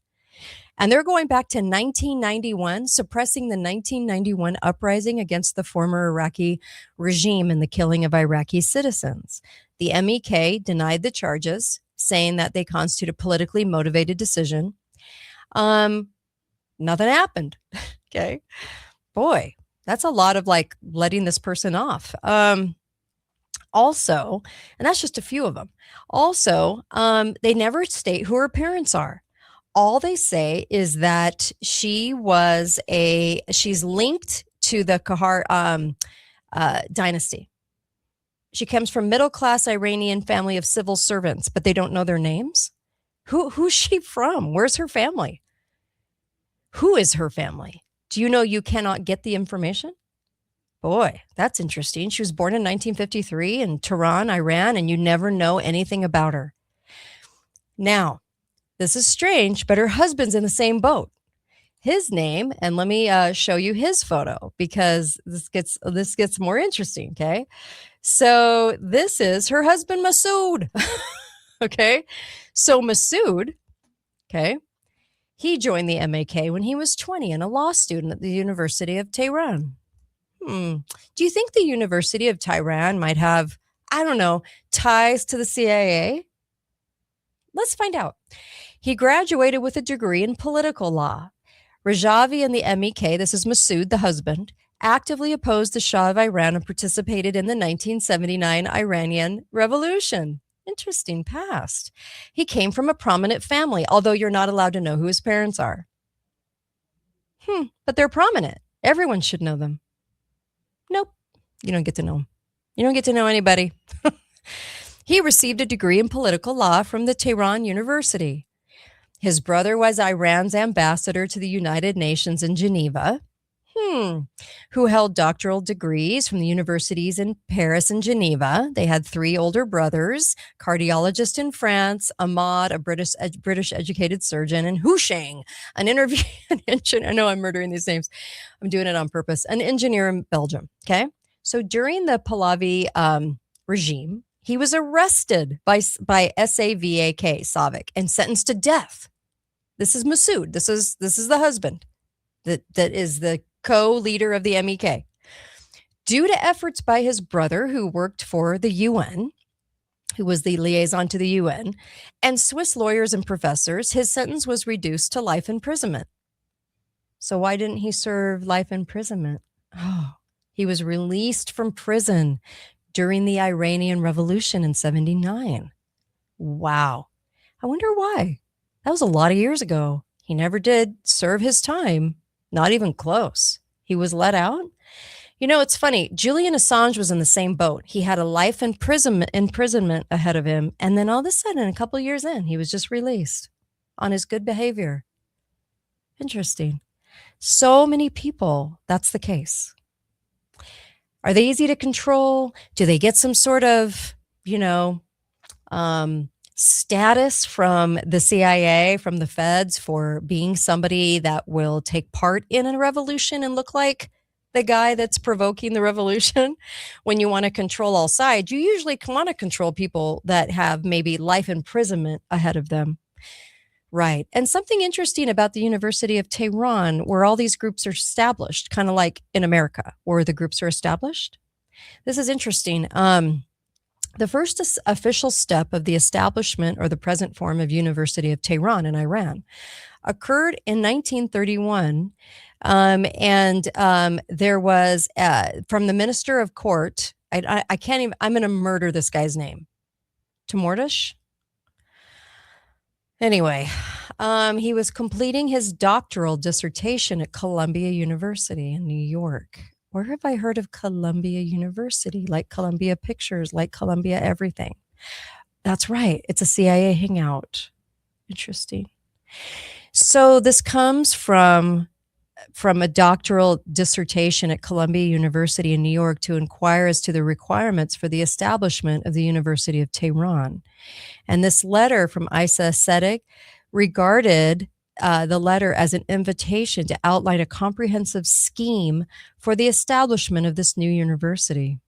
And they're going back to 1991, suppressing the 1991 uprising against the former Iraqi regime and the killing of Iraqi citizens. The MEK denied the charges, saying that they constitute a politically motivated decision. Nothing happened. Okay. Boy, that's a lot of like letting this person off. Also, and that's just a few of them. Also, they never state who her parents are. All they say is that she's linked to the Kahar dynasty. She comes from middle-class Iranian family of civil servants, but they don't know their names. Who's she from? Where's her family? Who is her family? Do you know you cannot get the information? Boy, that's interesting. She was born in 1953 in Tehran, Iran, and you never know anything about her. Now, this is strange, but her husband's in the same boat. His name, and let me show you his photo because this gets more interesting, okay? So this is her husband, Masood. Okay? So Masood, okay, he joined the MEK when he was 20 and a law student at the University of Tehran. Do you think the University of Tehran might have, I don't know, ties to the CIA? Let's find out. He graduated with a degree in political law. Rajavi and the MEK, this is Masood, the husband, actively opposed the Shah of Iran and participated in the 1979 Iranian Revolution. Interesting past. He came from a prominent family, although you're not allowed to know who his parents are. But they're prominent. Everyone should know them. Nope, you don't get to know them. You don't get to know anybody. He received a degree in political law from the Tehran University. His brother was Iran's ambassador to the United Nations in Geneva, who held doctoral degrees from the universities in Paris and Geneva. They had 3 older brothers, cardiologist in France, Ahmad, a British educated surgeon, and Houshang, an engineer. I know I'm murdering these names. I'm doing it on purpose. An engineer in Belgium. Okay. So during the Pahlavi regime, he was arrested by Savak, and sentenced to death. This is Masood. This is the husband that is the co-leader of the MEK. Due to efforts by his brother, who worked for the UN, who was the liaison to the UN, and Swiss lawyers and professors, his sentence was reduced to life imprisonment. So why didn't he serve life imprisonment? Oh, he was released from prison during the Iranian Revolution in 1979. Wow. I wonder why. That was a lot of years ago. He never did serve his time. Not even close. He was let out. You know, it's funny. Julian Assange was in the same boat. He had a life imprisonment ahead of him. And then all of a sudden, a couple of years in, he was just released on his good behavior. Interesting. So many people, that's the case. Are they easy to control? Do they get some sort of, status from the CIA, from the feds, for being somebody that will take part in a revolution and look like the guy that's provoking the revolution? When you want to control all sides, you usually want to control people that have maybe life imprisonment ahead of them. Right. And something interesting about the University of Tehran, where all these groups are established, kind of like in America, where the groups are established. This is interesting. The first official step of the establishment, or the present form, of University of Tehran in Iran occurred in 1931. There was from the Minister of Court. I can't even, I'm going to murder this guy's name. Timordish? Anyway, he was completing his doctoral dissertation at Columbia University in New York. Where have I heard of Columbia University? Like Columbia Pictures, like Columbia everything. That's right. It's a CIA hangout. Interesting. So this comes from a doctoral dissertation at Columbia University in New York to inquire as to the requirements for the establishment of the University of Tehran. And this letter from Isa Sedek regarded the letter as an invitation to outline a comprehensive scheme for the establishment of this new university.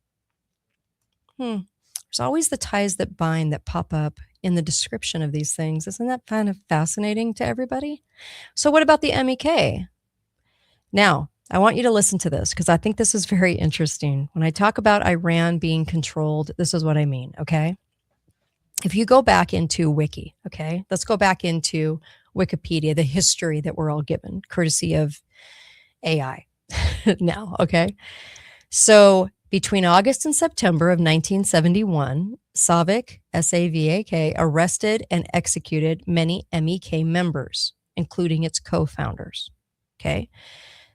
There's always the ties that bind that pop up in the description of these things. Isn't that kind of fascinating to everybody? So what about the MEK? Now, I want you to listen to this because I think this is very interesting. When I talk about Iran being controlled, this is what I mean, okay? If you go back into Wiki, okay? Let's go back into Wikipedia, the history that we're all given, courtesy of AI now, okay? So between August and September of 1971, SAVAK, S-A-V-A-K, arrested and executed many MEK members, including its co-founders, okay?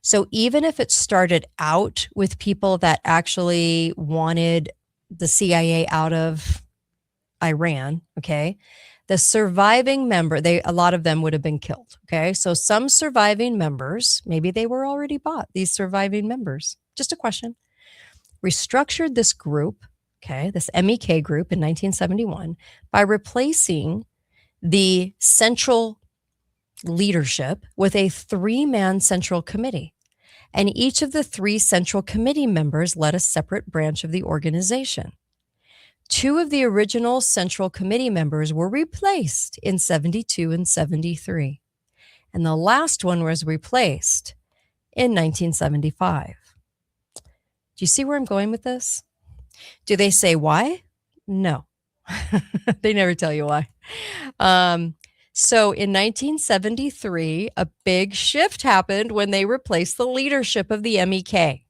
So even if it started out with people that actually wanted the CIA out of Iran, okay, the surviving member, a lot of them would have been killed, okay? So some surviving members, maybe they were already bought, these surviving members, just a question, restructured this group, okay, this MEK group in 1971 by replacing the central leadership with a 3-man central committee. And each of the 3 central committee members led a separate branch of the organization. 2 of the original central committee members were replaced in 72 and 73. And the last one was replaced in 1975. Do you see where I'm going with this? Do they say why? No. They never tell you why. So in 1973, a big shift happened when they replaced the leadership of the MEK.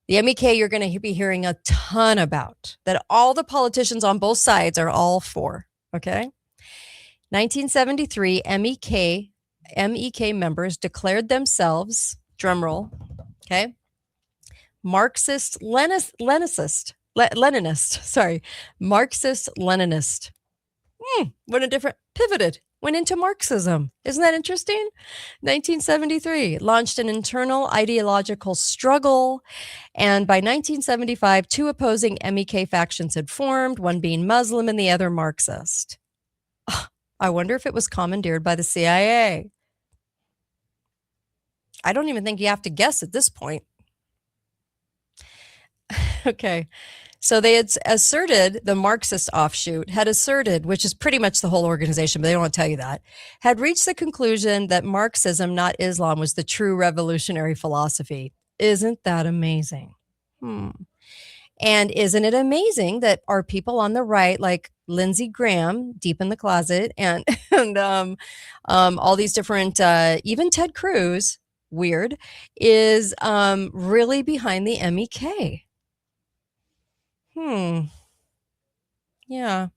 The MEK you're going to be hearing a ton about, that all the politicians on both sides are all for, okay? 1973, MEK members declared themselves, drumroll, okay, Marxist-Leninist. Went into Marxism. Isn't that interesting? 1973, launched an internal ideological struggle. And by 1975, 2 opposing MEK factions had formed, one being Muslim and the other Marxist. I wonder if it was commandeered by the CIA. I don't even think you have to guess at this point. Okay. So they had asserted, the Marxist offshoot had asserted, which is pretty much the whole organization, but they don't want to tell you that, had reached the conclusion that Marxism, not Islam, was the true revolutionary philosophy. Isn't that amazing? And isn't it amazing that our people on the right, like Lindsey Graham, deep in the closet, and all these different, even Ted Cruz, weird, is really behind the MEK? Yeah.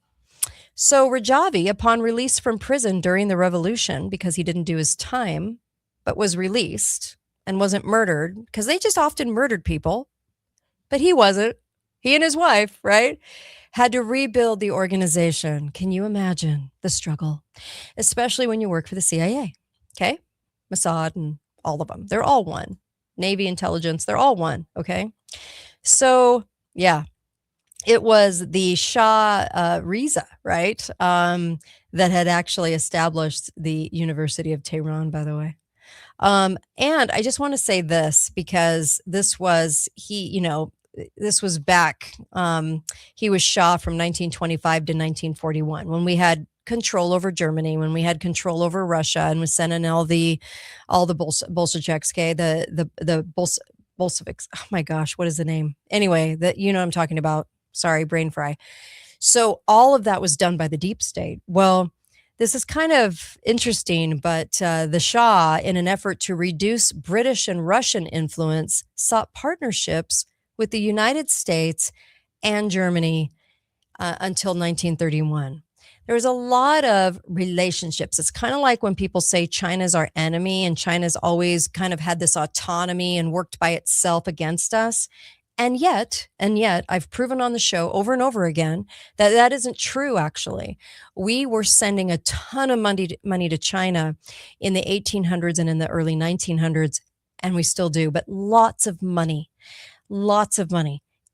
So Rajavi, upon release from prison during the revolution, because he didn't do his time, but was released and wasn't murdered, because they just often murdered people, but he wasn't. He and his wife, right, had to rebuild the organization. Can you imagine the struggle? Especially when you work for the CIA, okay? Mossad and all of them. They're all one. Navy intelligence, they're all one, okay? So, yeah. It was the Shah Reza, right, that had actually established the University of Tehran, by the way. And I just want to say this because this was, this was back, he was Shah from 1925 to 1941 when we had control over Germany, when we had control over Russia and was sending all the Bolsheviks, okay, the Bolsheviks. Oh my gosh, what is the name? Anyway, what I'm talking about. Sorry, brain fry. So all of that was done by the deep state. Well, this is kind of interesting, but the Shah, in an effort to reduce British and Russian influence, sought partnerships with the United States and Germany until 1931. There was a lot of relationships. It's kind of like when people say China's our enemy and China's always kind of had this autonomy and worked by itself against us. And yet, I've proven on the show over and over again that isn't true, actually. We were sending a ton of money to China in the 1800s and in the early 1900s, and we still do, but lots of money.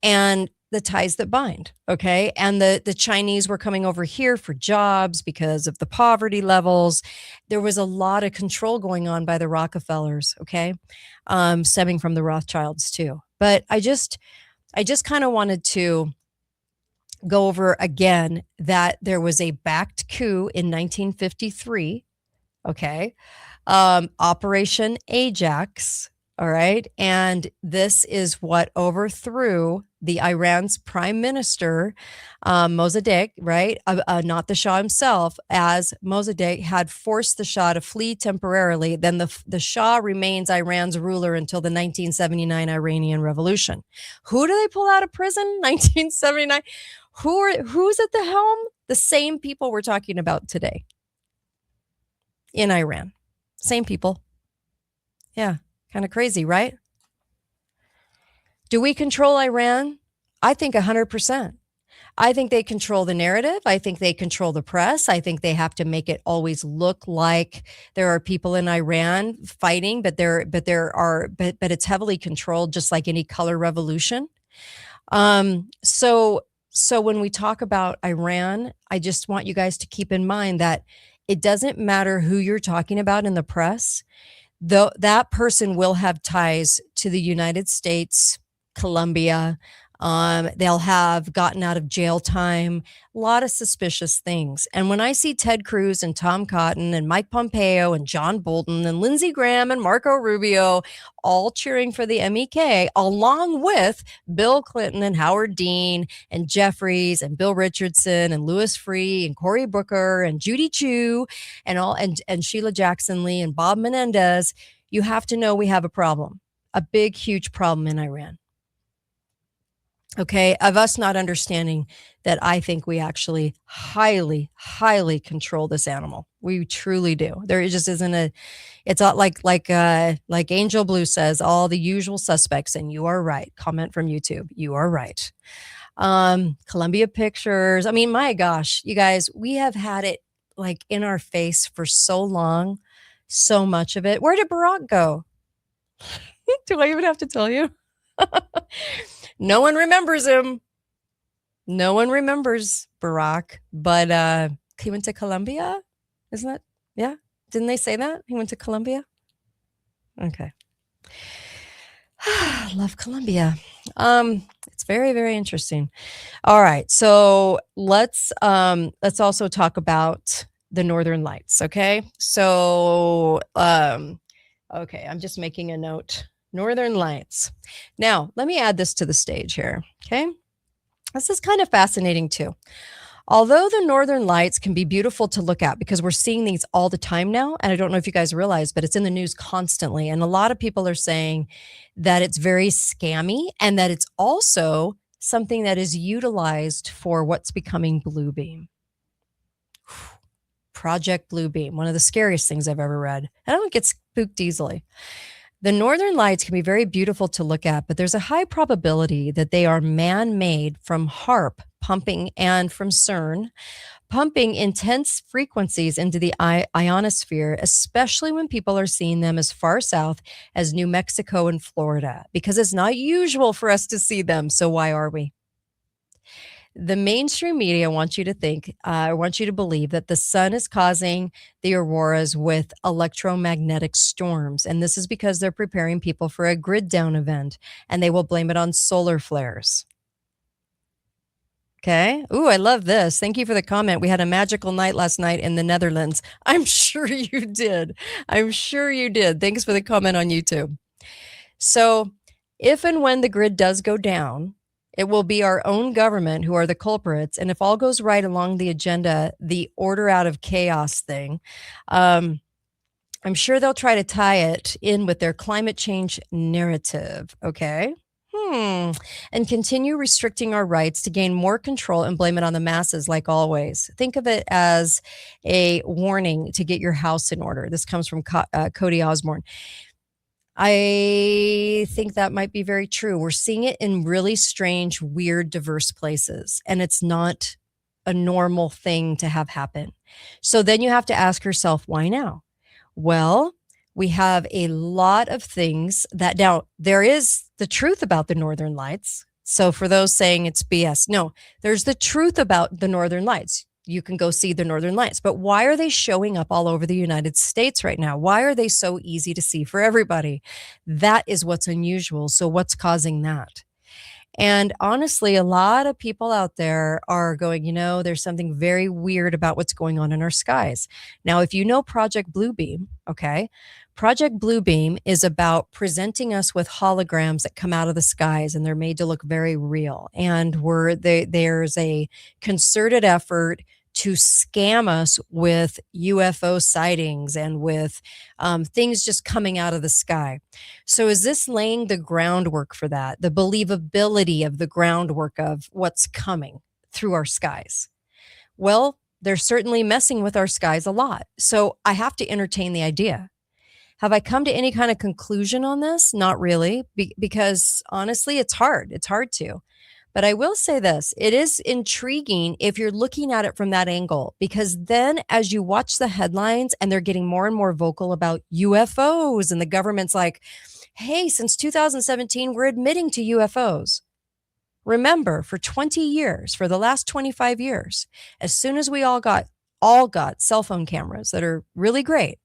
And the ties that bind, okay? And the Chinese were coming over here for jobs because of the poverty levels. There was a lot of control going on by the Rockefellers, okay? Stemming from the Rothschilds too. But I just kind of wanted to go over again that there was a backed coup in 1953. Okay. Operation Ajax. All right. And this is what overthrew the Iran's prime minister, Mossadegh, right? Not the Shah himself, as Mossadegh had forced the Shah to flee temporarily. Then the Shah remains Iran's ruler until the 1979 Iranian Revolution. Who do they pull out of prison? 1979. Who's at the helm? The same people we're talking about today in Iran. Same people. Yeah. Kind of crazy, right? Do we control Iran? I think 100%. I think they control the narrative. I think they control the press. I think they have to make it always look like there are people in Iran fighting, but it's heavily controlled, just like any color revolution. So when we talk about Iran, I just want you guys to keep in mind that it doesn't matter who you're talking about in the press. Though that person will have ties to the United States, Colombia. They'll have gotten out of jail time, a lot of suspicious things. And when I see Ted Cruz and Tom Cotton and Mike Pompeo and John Bolton and Lindsey Graham and Marco Rubio all cheering for the MEK, along with Bill Clinton and Howard Dean and Jeffries and Bill Richardson and Louis Freeh and Cory Booker and Judy Chu and Sheila Jackson Lee and Bob Menendez, you have to know we have a problem, a big, huge problem in Iran. Okay, of us not understanding that I think we actually highly, highly control this animal. We truly do. There just isn't it's not like Angel Blue says, all the usual suspects, and you are right. Comment from YouTube. You are right. Columbia Pictures. I mean, my gosh, you guys, we have had it like in our face for so long, so much of it. Where did Barack go? Do I even have to tell you? No one remembers him. No one remembers Barack, but he went to Colombia, isn't it? Yeah. Didn't they say that? He went to Colombia? Okay. Love Colombia. It's very, very interesting. All right. So let's also talk about the Northern Lights. Okay. So, okay. I'm just making a note. Northern Lights. Now, let me add this to the stage here. Okay. This is kind of fascinating too. Although the Northern Lights can be beautiful to look at because we're seeing these all the time now, and I don't know if you guys realize, but it's in the news constantly. And a lot of people are saying that it's very scammy and that it's also something that is utilized for what's becoming Blue Beam. Project Blue Beam, one of the scariest things I've ever read. I don't get spooked easily. The Northern Lights can be very beautiful to look at, but there's a high probability that they are man-made from HAARP pumping and from CERN, pumping intense frequencies into the ionosphere, especially when people are seeing them as far south as New Mexico and Florida, because it's not usual for us to see them. So why are we? The mainstream media wants you to think, wants you to believe that the sun is causing the auroras with electromagnetic storms. And this is because they're preparing people for a grid down event, and they will blame it on solar flares. Okay. Ooh, I love this. Thank you for the comment. We had a magical night last night in the Netherlands. I'm sure you did. I'm sure you did. Thanks for the comment on YouTube. So if and when the grid does go down, it will be our own government who are the culprits. And if all goes right along the agenda, the order out of chaos thing, I'm sure they'll try to tie it in with their climate change narrative. Okay. And continue restricting our rights to gain more control and blame it on the masses, like always. Think of it as a warning to get your house in order. This comes from Cody Osborne. I think that might be very true. We're seeing it in really strange, weird, diverse places, and it's not a normal thing to have happen. So then you have to ask yourself, why now? Well, we have a lot of things that now there is the truth about the Northern Lights. So for those saying it's BS, no, there's the truth about the Northern Lights. You can go see the Northern Lights, but why are they showing up all over the United States right now? Why are they so easy to see for everybody? That is what's unusual. So what's causing that? And honestly, a lot of people out there are going, there's something very weird about what's going on in our skies. Now, if you know Project Bluebeam, okay, Project Bluebeam is about presenting us with holograms that come out of the skies, and they're made to look very real. And there's a concerted effort to scam us with UFO sightings and with things just coming out of the sky. So is this laying the groundwork for that, the believability of the groundwork of what's coming through our skies? Well, they're certainly messing with our skies a lot. So I have to entertain the idea. Have I come to any kind of conclusion on this? Not really, because honestly, it's hard. It's hard to. But I will say this, it is intriguing if you're looking at it from that angle, because then as you watch the headlines and they're getting more and more vocal about UFOs, and the government's like, hey, since 2017, we're admitting to UFOs. Remember, for 20 years, for the last 25 years, as soon as we all got cell phone cameras that are really great,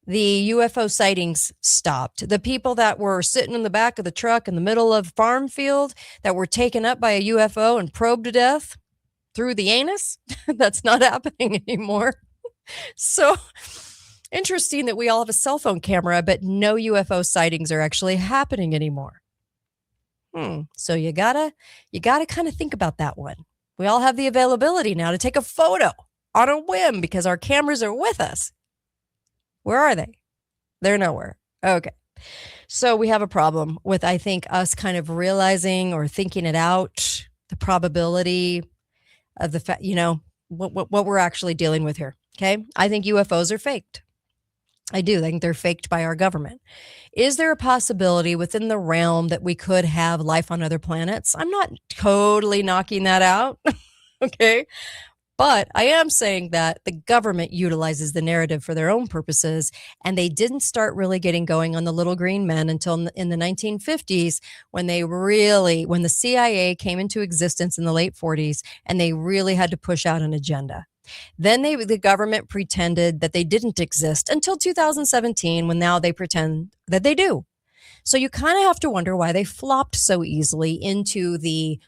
the UFO sightings stopped. The people that were sitting in the back of the truck in the middle of farm field that were taken up by a UFO and probed to death through the anus, that's not happening anymore. So interesting that we all have a cell phone camera, but no UFO sightings are actually happening anymore. So you gotta kind of think about that one. We all have the availability now to take a photo on a whim because our cameras are with us. Where are they? They're nowhere. Okay. So we have a problem with, I think, us kind of realizing or thinking it out, the probability of the fact, what we're actually dealing with here. Okay. I think UFOs are faked. I do. I think they're faked by our government. Is there a possibility within the realm that we could have life on other planets? I'm not totally knocking that out. Okay. But I am saying that the government utilizes the narrative for their own purposes, and they didn't start really getting going on the little green men until in the 1950s, when the CIA came into existence in the late 40s, and they really had to push out an agenda. Then the government pretended that they didn't exist until 2017, when now they pretend that they do. So you kind of have to wonder why they flopped so easily into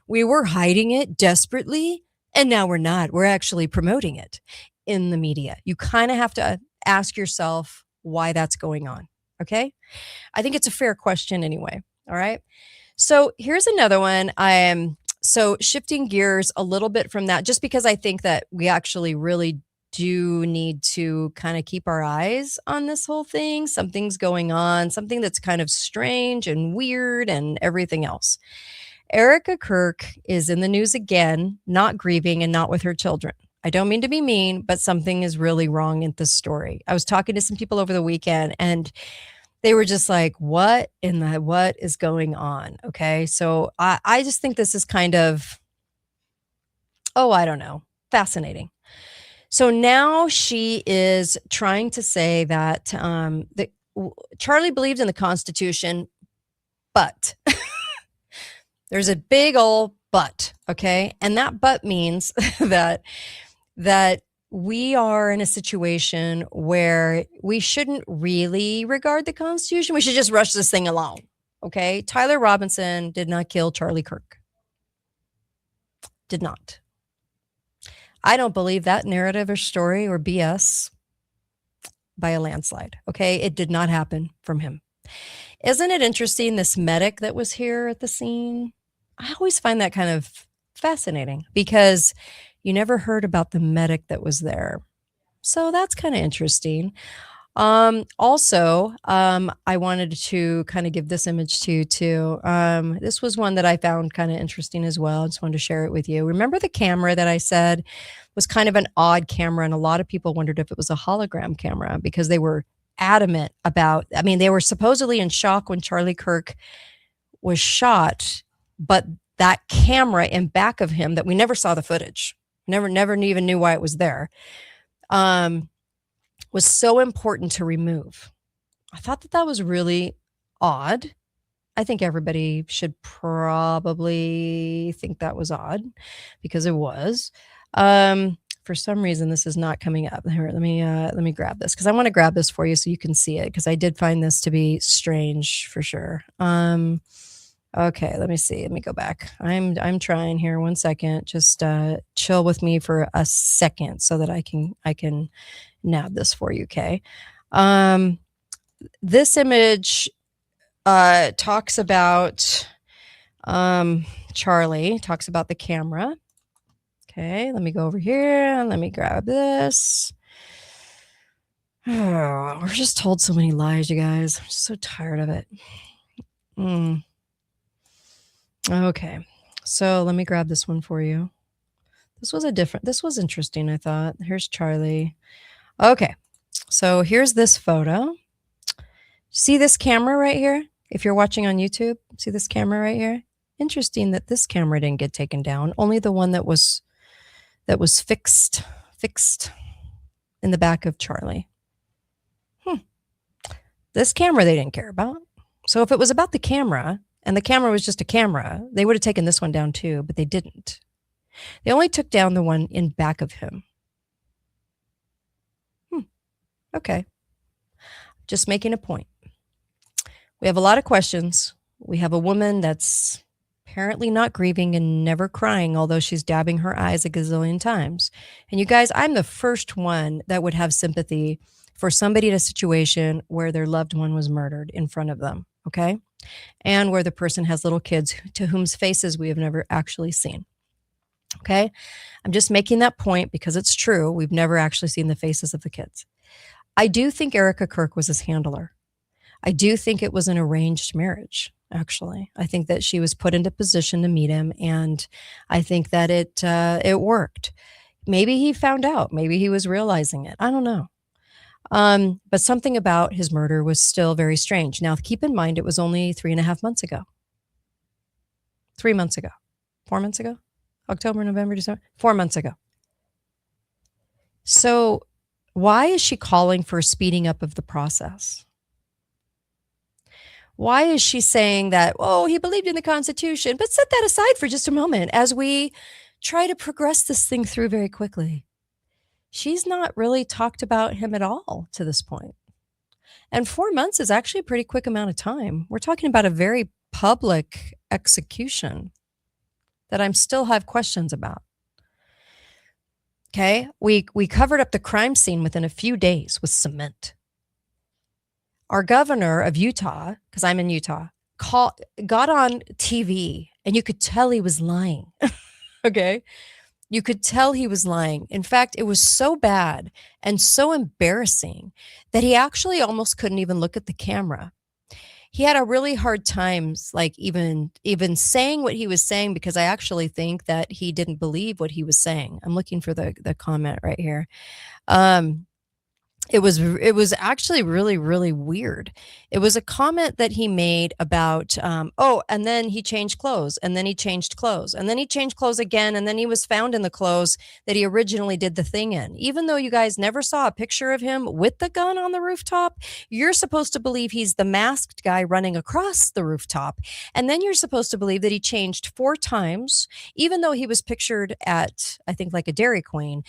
we were hiding it desperately, and now we're not. We're actually promoting it in the media. You kind of have to ask yourself why that's going on. Okay. I think it's a fair question anyway. All right. So here's another one. So shifting gears a little bit from that, just because I think that we actually really do need to kind of keep our eyes on this whole thing. Something's going on, something that's kind of strange and weird and everything else. Erica Kirk is in the news again, not grieving and not with her children. I don't mean to be mean, but something is really wrong in this story. I was talking to some people over the weekend, and they were just like, what is going on? Okay. So I just think this is kind of, I don't know, fascinating. So now she is trying to say that Charlie believed in the Constitution, but there's a big old but, okay? And that but means that we are in a situation where we shouldn't really regard the Constitution. We should just rush this thing along, okay? Tyler Robinson did not kill Charlie Kirk. Did not. I don't believe that narrative or story or BS by a landslide, okay? It did not happen from him. Isn't it interesting, this medic that was here at the scene? I always find that kind of fascinating because you never heard about the medic that was there. So that's kind of interesting. Also, I wanted to kind of give this image to you too. This was one that I found kind of interesting as well. I just wanted to share it with you. Remember the camera that I said was kind of an odd camera, and a lot of people wondered if it was a hologram camera because they were adamant about, they were supposedly in shock when Charlie Kirk was shot, but that camera in back of him that we never saw the footage, never even knew why it was there, was so important to remove. I thought that was really odd. I think everybody should probably think that was odd because it was. For some reason, this is not coming up. Here, let me grab this because I want to grab this for you so you can see it because I did find this to be strange for sure. Okay, let me see. Let me go back. I'm trying here. 1 second. Just chill with me for a second so that I can nab this for you. Okay. This image talks about Charlie. Talks about the camera. Okay, let me go over here. Let me grab this. Oh, we're just told so many lies, you guys. I'm so tired of it. Okay, so let me grab this one for you. This was interesting, I thought. Here's Charlie. Okay, so here's this photo. See this camera right here? If you're watching on YouTube, see this camera right here? Interesting that this camera didn't get taken down. Only the one that was fixed in the back of Charlie. This camera they didn't care about. So if it was about the camera, and the camera was just a camera, they would have taken this one down too, but they didn't. They only took down the one in back of him. Okay. Just making a point. We have a lot of questions. We have a woman that's apparently not grieving and never crying, although she's dabbing her eyes a gazillion times. And you guys, I'm the first one that would have sympathy for somebody in a situation where their loved one was murdered in front of them, okay? And where the person has little kids to whose faces we have never actually seen, okay? I'm just making that point because it's true. We've never actually seen the faces of the kids. I do think Erica Kirk was his handler. I do think it was an arranged marriage, actually. I think that she was put into position to meet him, and I think that it worked. Maybe he found out. Maybe he was realizing it. I don't know. But something about his murder was still very strange. Now, keep in mind, it was only 3.5 months ago. 3 months ago. 4 months ago? October, November, December? 4 months ago. So why is she calling for a speeding up of the process? Why is she saying that, oh, he believed in the Constitution? But set that aside for just a moment as we try to progress this thing through very quickly. She's not really talked about him at all to this point. And 4 months is actually a pretty quick amount of time. We're talking about a very public execution that I still have questions about. Okay, we covered up the crime scene within a few days with cement. Our governor of Utah, because I'm in Utah, got on TV and you could tell he was lying. Okay. You could tell he was lying. In fact, it was so bad and so embarrassing that he actually almost couldn't even look at the camera. He had a really hard time, like even saying what he was saying, because I actually think that he didn't believe what he was saying. I'm looking for the comment right here. It was actually really, really weird. It was a comment that he made about, and then he changed clothes, and then he changed clothes, and then he changed clothes again, and then he was found in the clothes that he originally did the thing in. Even though you guys never saw a picture of him with the gun on the rooftop, you're supposed to believe he's the masked guy running across the rooftop. And then you're supposed to believe that he changed 4 times, even though he was pictured at, I think, like a Dairy Queen.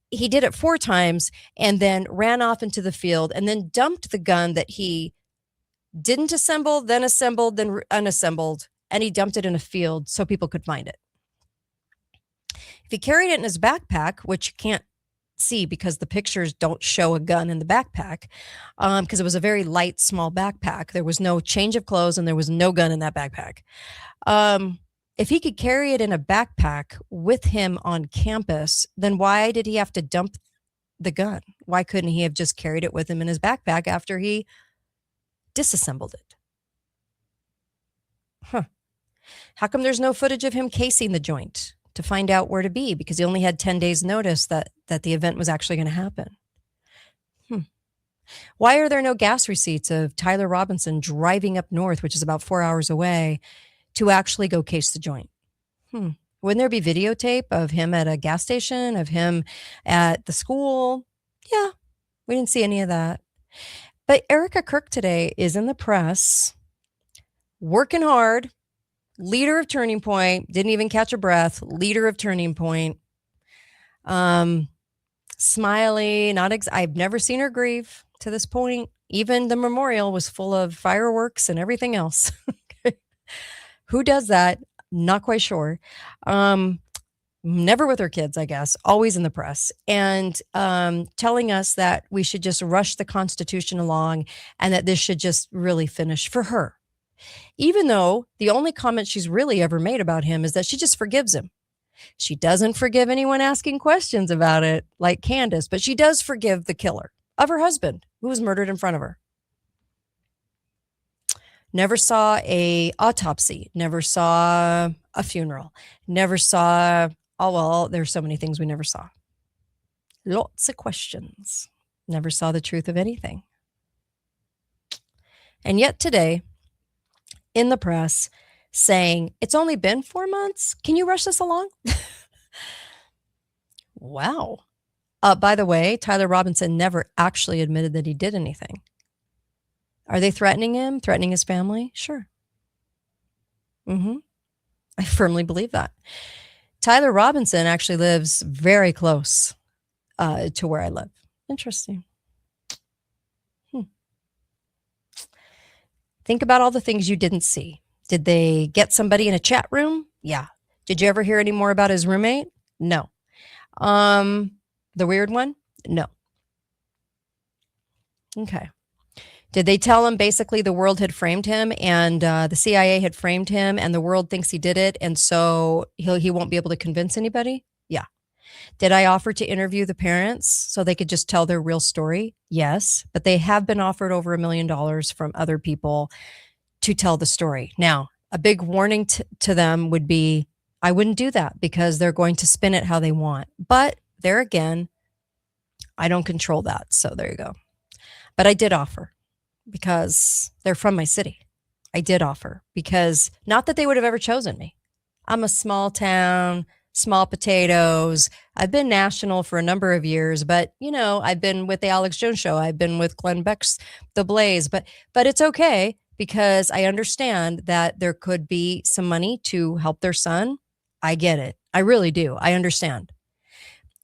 He did it 4 times and then ran off into the field and then dumped the gun that he didn't assemble, then assembled, then unassembled, and he dumped it in a field so people could find it. If he carried it in his backpack, which you can't see because the pictures don't show a gun in the backpack, because it was a very light, small backpack. There was no change of clothes and there was no gun in that backpack. If he could carry it in a backpack with him on campus, then why did he have to dump the gun? Why couldn't he have just carried it with him in his backpack after he disassembled it? How come there's no footage of him casing the joint to find out where to be? Because he only had 10 days notice that the event was actually going to happen. Why are there no gas receipts of Tyler Robinson driving up north, which is about 4 hours away, to actually go case the joint? Wouldn't there be videotape of him at a gas station, of him at the school? Yeah, we didn't see any of that. But Erica Kirk today is in the press, working hard, leader of Turning Point, didn't even catch a breath, leader of Turning Point, smiley, I've never seen her grieve to this point. Even the memorial was full of fireworks and everything else. Who does that? Not quite sure. Never with her kids, I guess, always in the press, and telling us that we should just rush the Constitution along and that this should just really finish for her. Even though the only comment she's really ever made about him is that she just forgives him. She doesn't forgive anyone asking questions about it, like Candace, but she does forgive the killer of her husband who was murdered in front of her. Never saw a autopsy, never saw a funeral, never saw, oh, well, there's so many things we never saw. Lots of questions. Never saw the truth of anything. And yet today, in the press, saying, it's only been 4 months. Can you rush this along? Wow. By the way, Tyler Robinson never actually admitted that he did anything. Are they threatening him, threatening his family? Sure. I firmly believe that. Tyler Robinson actually lives very close to where I live. Interesting. Think about all the things you didn't see. Did they get somebody in a chat room? Yeah. Did you ever hear any more about his roommate? No. The weird one? No. Okay. Did they tell him basically the world had framed him and the CIA had framed him and the world thinks he did it and so he won't be able to convince anybody? Yeah. Did I offer to interview the parents so they could just tell their real story? Yes. But they have been offered over $1 million from other people to tell the story. Now, a big warning to them would be, I wouldn't do that because they're going to spin it how they want. But there again, I don't control that. So there you go. But I did offer because they're from my city. I did offer because not that they would have ever chosen me. I'm a small town, small potatoes. I've been national for a number of years, but you know, I've been with the Alex Jones Show. I've been with Glenn Beck's The Blaze, but it's okay because I understand that there could be some money to help their son. I get it. I really do. I understand.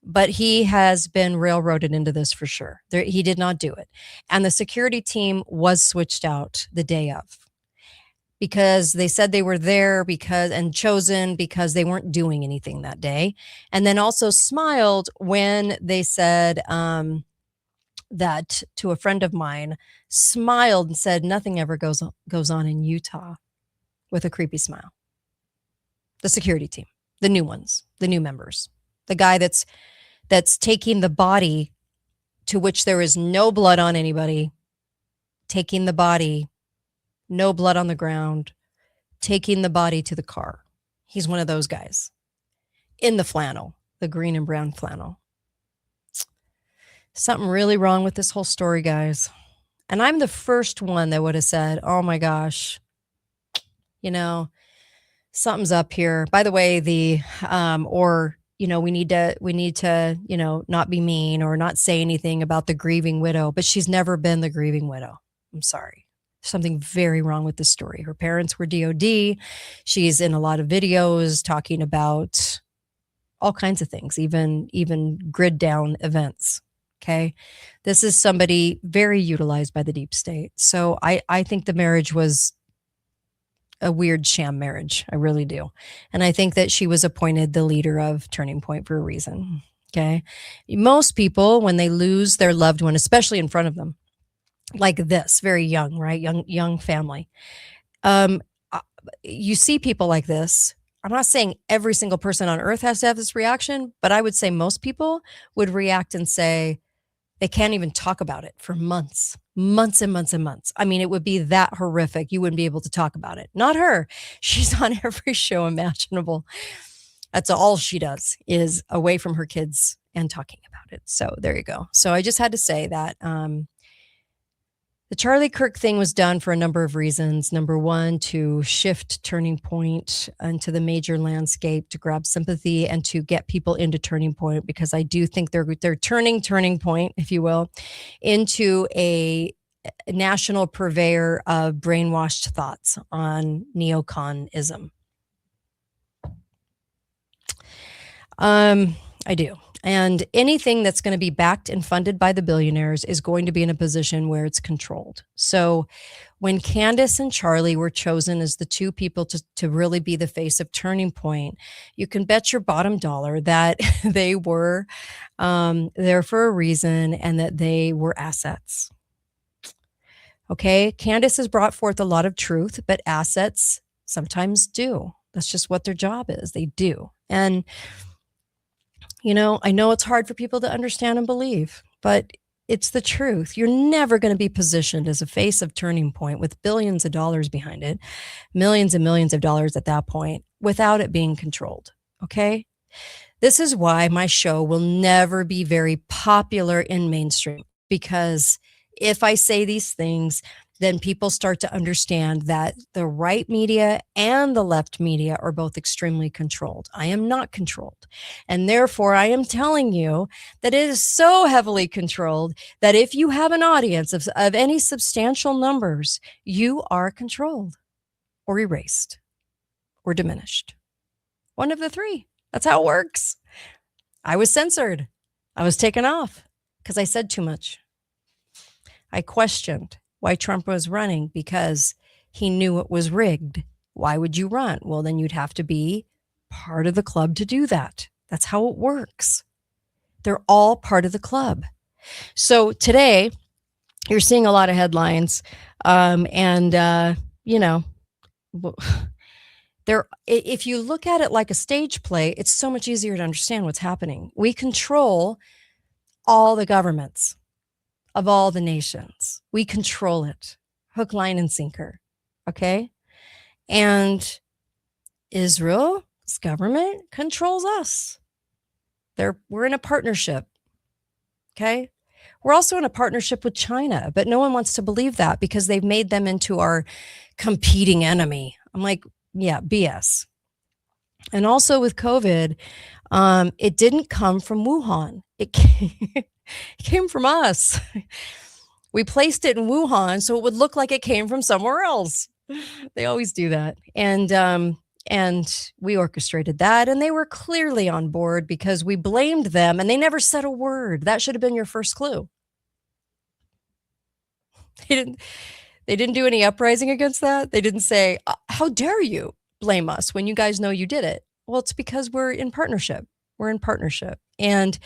But he has been railroaded into this for sure. He did not do it. And the security team was switched out the day of because they said they were there and chosen because they weren't doing anything that day. And then also smiled when they said that to a friend of mine, smiled and said, nothing ever goes on in Utah, with a creepy smile. The security team, the new ones, the new members, the guy that's taking the body to which there is no blood on anybody, taking the body, no blood on the ground, taking the body to the car. He's one of those guys in the flannel, the green and brown flannel. Something really wrong with this whole story, guys. And I'm the first one that would have said, oh my gosh, you know, something's up here. By the way, we need to, not be mean or not say anything about the grieving widow, but she's never been the grieving widow. I'm sorry. Something very wrong with this story. Her parents were DOD. She's in a lot of videos talking about all kinds of things, even grid down events. Okay. This is somebody very utilized by the deep state. So I think the marriage was a weird sham marriage. I really do. And I think that she was appointed the leader of Turning Point for a reason. Okay. Most people, when they lose their loved one, especially in front of them, like this, very young, right? Young family. You see people like this. I'm not saying every single person on earth has to have this reaction, but I would say most people would react and say they can't even talk about it for months and months and months. I mean, it would be that horrific. You wouldn't be able to talk about it. Not her. She's on every show imaginable. That's all she does, is away from her kids and talking about it. So there you go. So I just had to say that the Charlie Kirk thing was done for a number of reasons. Number one, to shift Turning Point into the major landscape, to grab sympathy and to get people into Turning Point, because I do think they're turning Turning Point, if you will, into a national purveyor of brainwashed thoughts on neoconism. I do. And anything that's going to be backed and funded by the billionaires is going to be in a position where it's controlled. So when Candace and Charlie were chosen as the two people to really be the face of Turning Point, you can bet your bottom dollar that they were there for a reason and that they were assets. Okay, Candace has brought forth a lot of truth, but assets sometimes do. That's just what their job is. They do. And, you know, I know it's hard for people to understand and believe, but it's the truth. You're never going to be positioned as a face of Turning Point with billions of dollars behind it, millions and millions of dollars at that point, without it being controlled. Okay? This is why my show will never be very popular in mainstream, because if I say these things, then people start to understand that the right media and the left media are both extremely controlled. I am not controlled. And therefore, I am telling you that it is so heavily controlled that if you have an audience of any substantial numbers, you are controlled or erased or diminished. One of the three. That's how it works. I was censored. I was taken off because I said too much. I questioned why Trump was running because he knew it was rigged. Why would you run? Well, then you'd have to be part of the club to do that. That's how it works. They're all part of the club. So today, you're seeing a lot of headlines, you know, if you look at it like a stage play, it's so much easier to understand what's happening. We control all the governments of all the nations. We control it, hook, line, and sinker. Okay. And Israel's government controls us. We're in a partnership. Okay. We're also in a partnership with China, but no one wants to believe that because they've made them into our competing enemy. I'm like, yeah, BS. And also with COVID, it didn't come from Wuhan. It came from us. We placed it in Wuhan so it would look like it came from somewhere else. They always do that. And we orchestrated that, and they were clearly on board because we blamed them and they never said a word. That should have been your first clue. They didn't do any uprising against that. They didn't say, how dare you blame us when you guys know you did it? Well, it's because we're in partnership. We're in partnership. And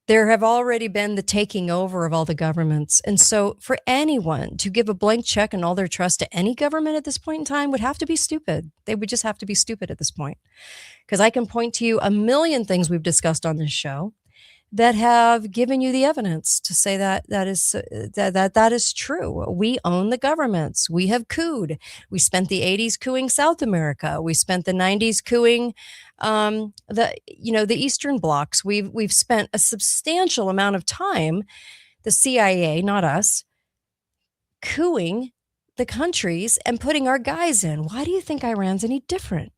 there have already been the taking over of all the governments. And so for anyone to give a blank check and all their trust to any government at this point in time would have to be stupid. They would just have to be stupid at this point. Because I can point to you a million things we've discussed on this show that have given you the evidence to say that is true. We own the governments. We have cooed. We spent the 80s cooing South America. We spent the 90s cooing the Eastern blocs. We've spent a substantial amount of time, the CIA, not us, cooing the countries and putting our guys in. Why do you think Iran's any different?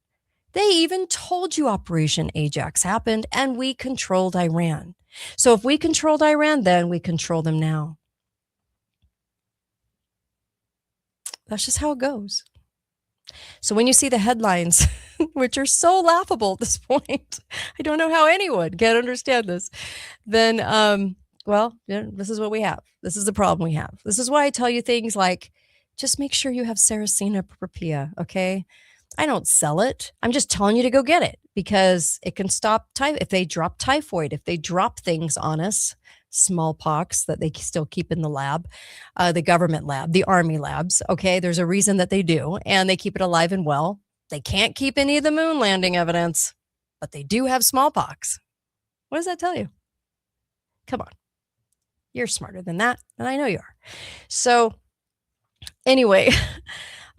They even told you Operation Ajax happened and we controlled Iran. So if we controlled Iran, then we control them now. That's just how it goes. So when you see the headlines, which are so laughable at this point, I don't know how anyone can understand this, then, this is what we have. This is the problem we have. This is why I tell you things like, just make sure you have Saracenia purpurea, okay? I don't sell it. I'm just telling you to go get it because it can stop if they drop typhoid, if they drop things on us, smallpox that they still keep in the lab, the government lab, the army labs. Okay. There's a reason that they do, and they keep it alive and well. They can't keep any of the moon landing evidence, but they do have smallpox. What does that tell you? Come on. You're smarter than that. And I know you are. So anyway,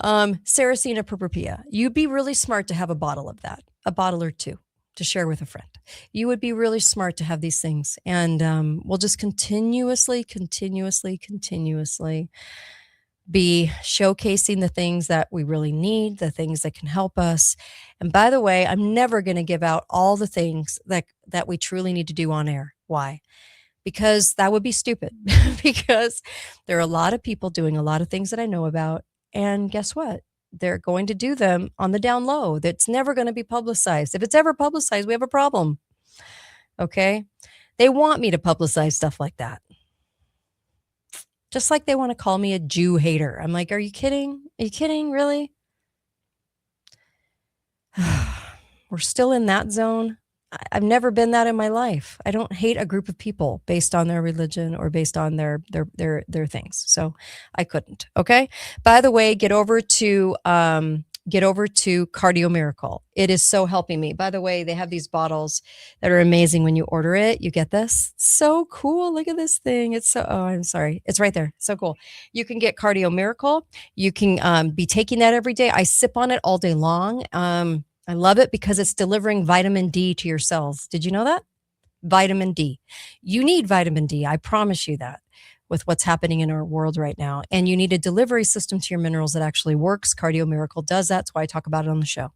Saracenia purpurea. You'd be really smart to have a bottle of that, a bottle or two to share with a friend. You would be really smart to have these things. And we'll just continuously be showcasing the things that we really need, the things that can help us. And by the way, I'm never going to give out all the things that we truly need to do on air. Why? Because that would be stupid. Because there are a lot of people doing a lot of things that I know about. And guess what? They're going to do them on the down low. That's never going to be publicized. If it's ever publicized, we have a problem. Okay. They want me to publicize stuff like that. Just like they want to call me a Jew hater. I'm like, are you kidding? Are you kidding? Really? We're still in that zone. I've never been that in my life. I don't hate a group of people based on their religion or based on their things. So I couldn't. Okay. By the way, get over to Cardio Miracle. It is so helping me. By the way, they have these bottles that are amazing when you order it. You get this. So cool. Look at this thing. It's so, oh, I'm sorry. It's right there. So cool. You can get Cardio Miracle. You can be taking that every day. I sip on it all day long. I love it because it's delivering vitamin D to your cells. Did you know that? Vitamin D. You need vitamin D. I promise you that with what's happening in our world right now. And you need a delivery system to your minerals that actually works. Cardio Miracle does that. That's why I talk about it on the show.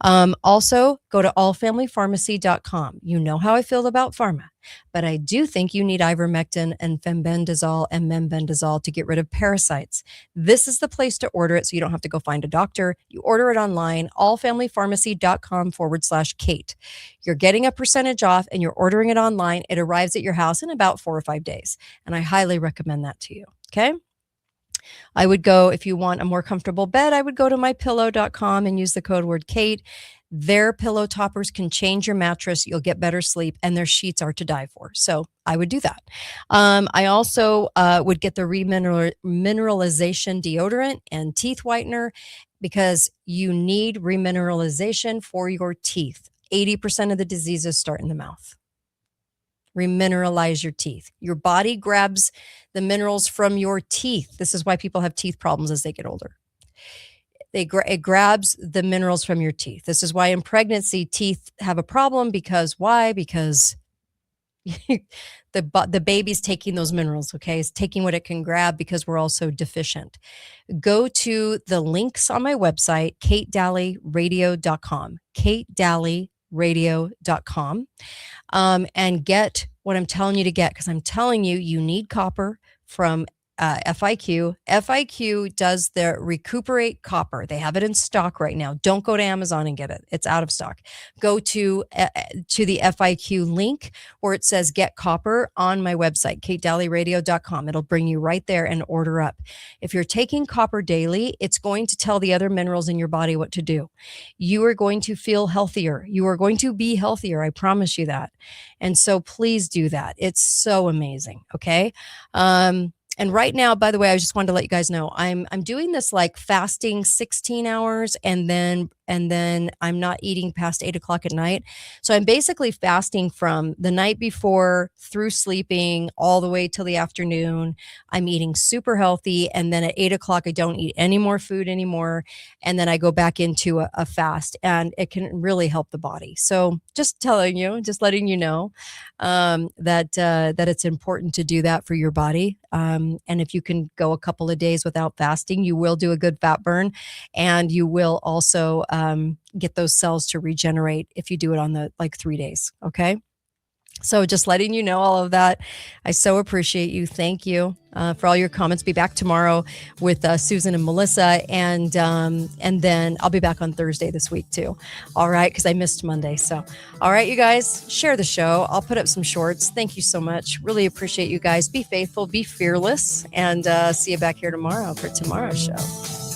Also, go to allfamilypharmacy.com. You know how I feel about pharma, but I do think you need ivermectin and fenbendazole and membendazole to get rid of parasites. This is the place to order it so you don't have to go find a doctor. You order it online, allfamilypharmacy.com/Kate. You're getting a percentage off and you're ordering it online. It arrives at your house in about 4 or 5 days. And I highly recommend that to you. Okay. I would go, if you want a more comfortable bed, I would go to mypillow.com and use the code word Kate. Their pillow toppers can change your mattress. You'll get better sleep, and their sheets are to die for. So I would do that. I also would get the remineralization deodorant and teeth whitener because you need remineralization for your teeth. 80% of the diseases start in the mouth. Remineralize your teeth. Your body grabs the minerals from your teeth. This is why people have teeth problems as they get older. It grabs the minerals from your teeth. This is why in pregnancy teeth have a problem because why? Because the baby's taking those minerals, okay? It's taking what it can grab because we're also deficient. Go to the links on my website, katedalleyradio.com, katedalleyradio.com. And get what I'm telling you to get, because I'm telling you, you need copper from FIQ. FIQ does the Recuperate Copper. They have it in stock right now. Don't go to Amazon and get it. It's out of stock. Go to the FIQ link where it says get copper on my website, katedalleyradio.com. It'll bring you right there and order up. If you're taking copper daily, it's going to tell the other minerals in your body what to do. You are going to feel healthier. You are going to be healthier. I promise you that. And so please do that. It's so amazing. Okay. And right now, by the way, I just wanted to let you guys know, I'm doing this like fasting 16 hours and then I'm not eating past 8 o'clock at night. So I'm basically fasting from the night before through sleeping all the way till the afternoon. I'm eating super healthy. And then at 8 o'clock, I don't eat any more food anymore. And then I go back into a fast, and it can really help the body. So just letting you know that it's important to do that for your body. And if you can go a couple of days without fasting, you will do a good fat burn, and you will also get those cells to regenerate if you do it on the 3 days. Okay. So just letting you know all of that. I so appreciate you. Thank you for all your comments. Be back tomorrow with Susan and Melissa. And then I'll be back on Thursday this week too. All right. Because I missed Monday. So, all right, you guys, share the show. I'll put up some shorts. Thank you so much. Really appreciate you guys. Be faithful, be fearless, and see you back here tomorrow for tomorrow's show.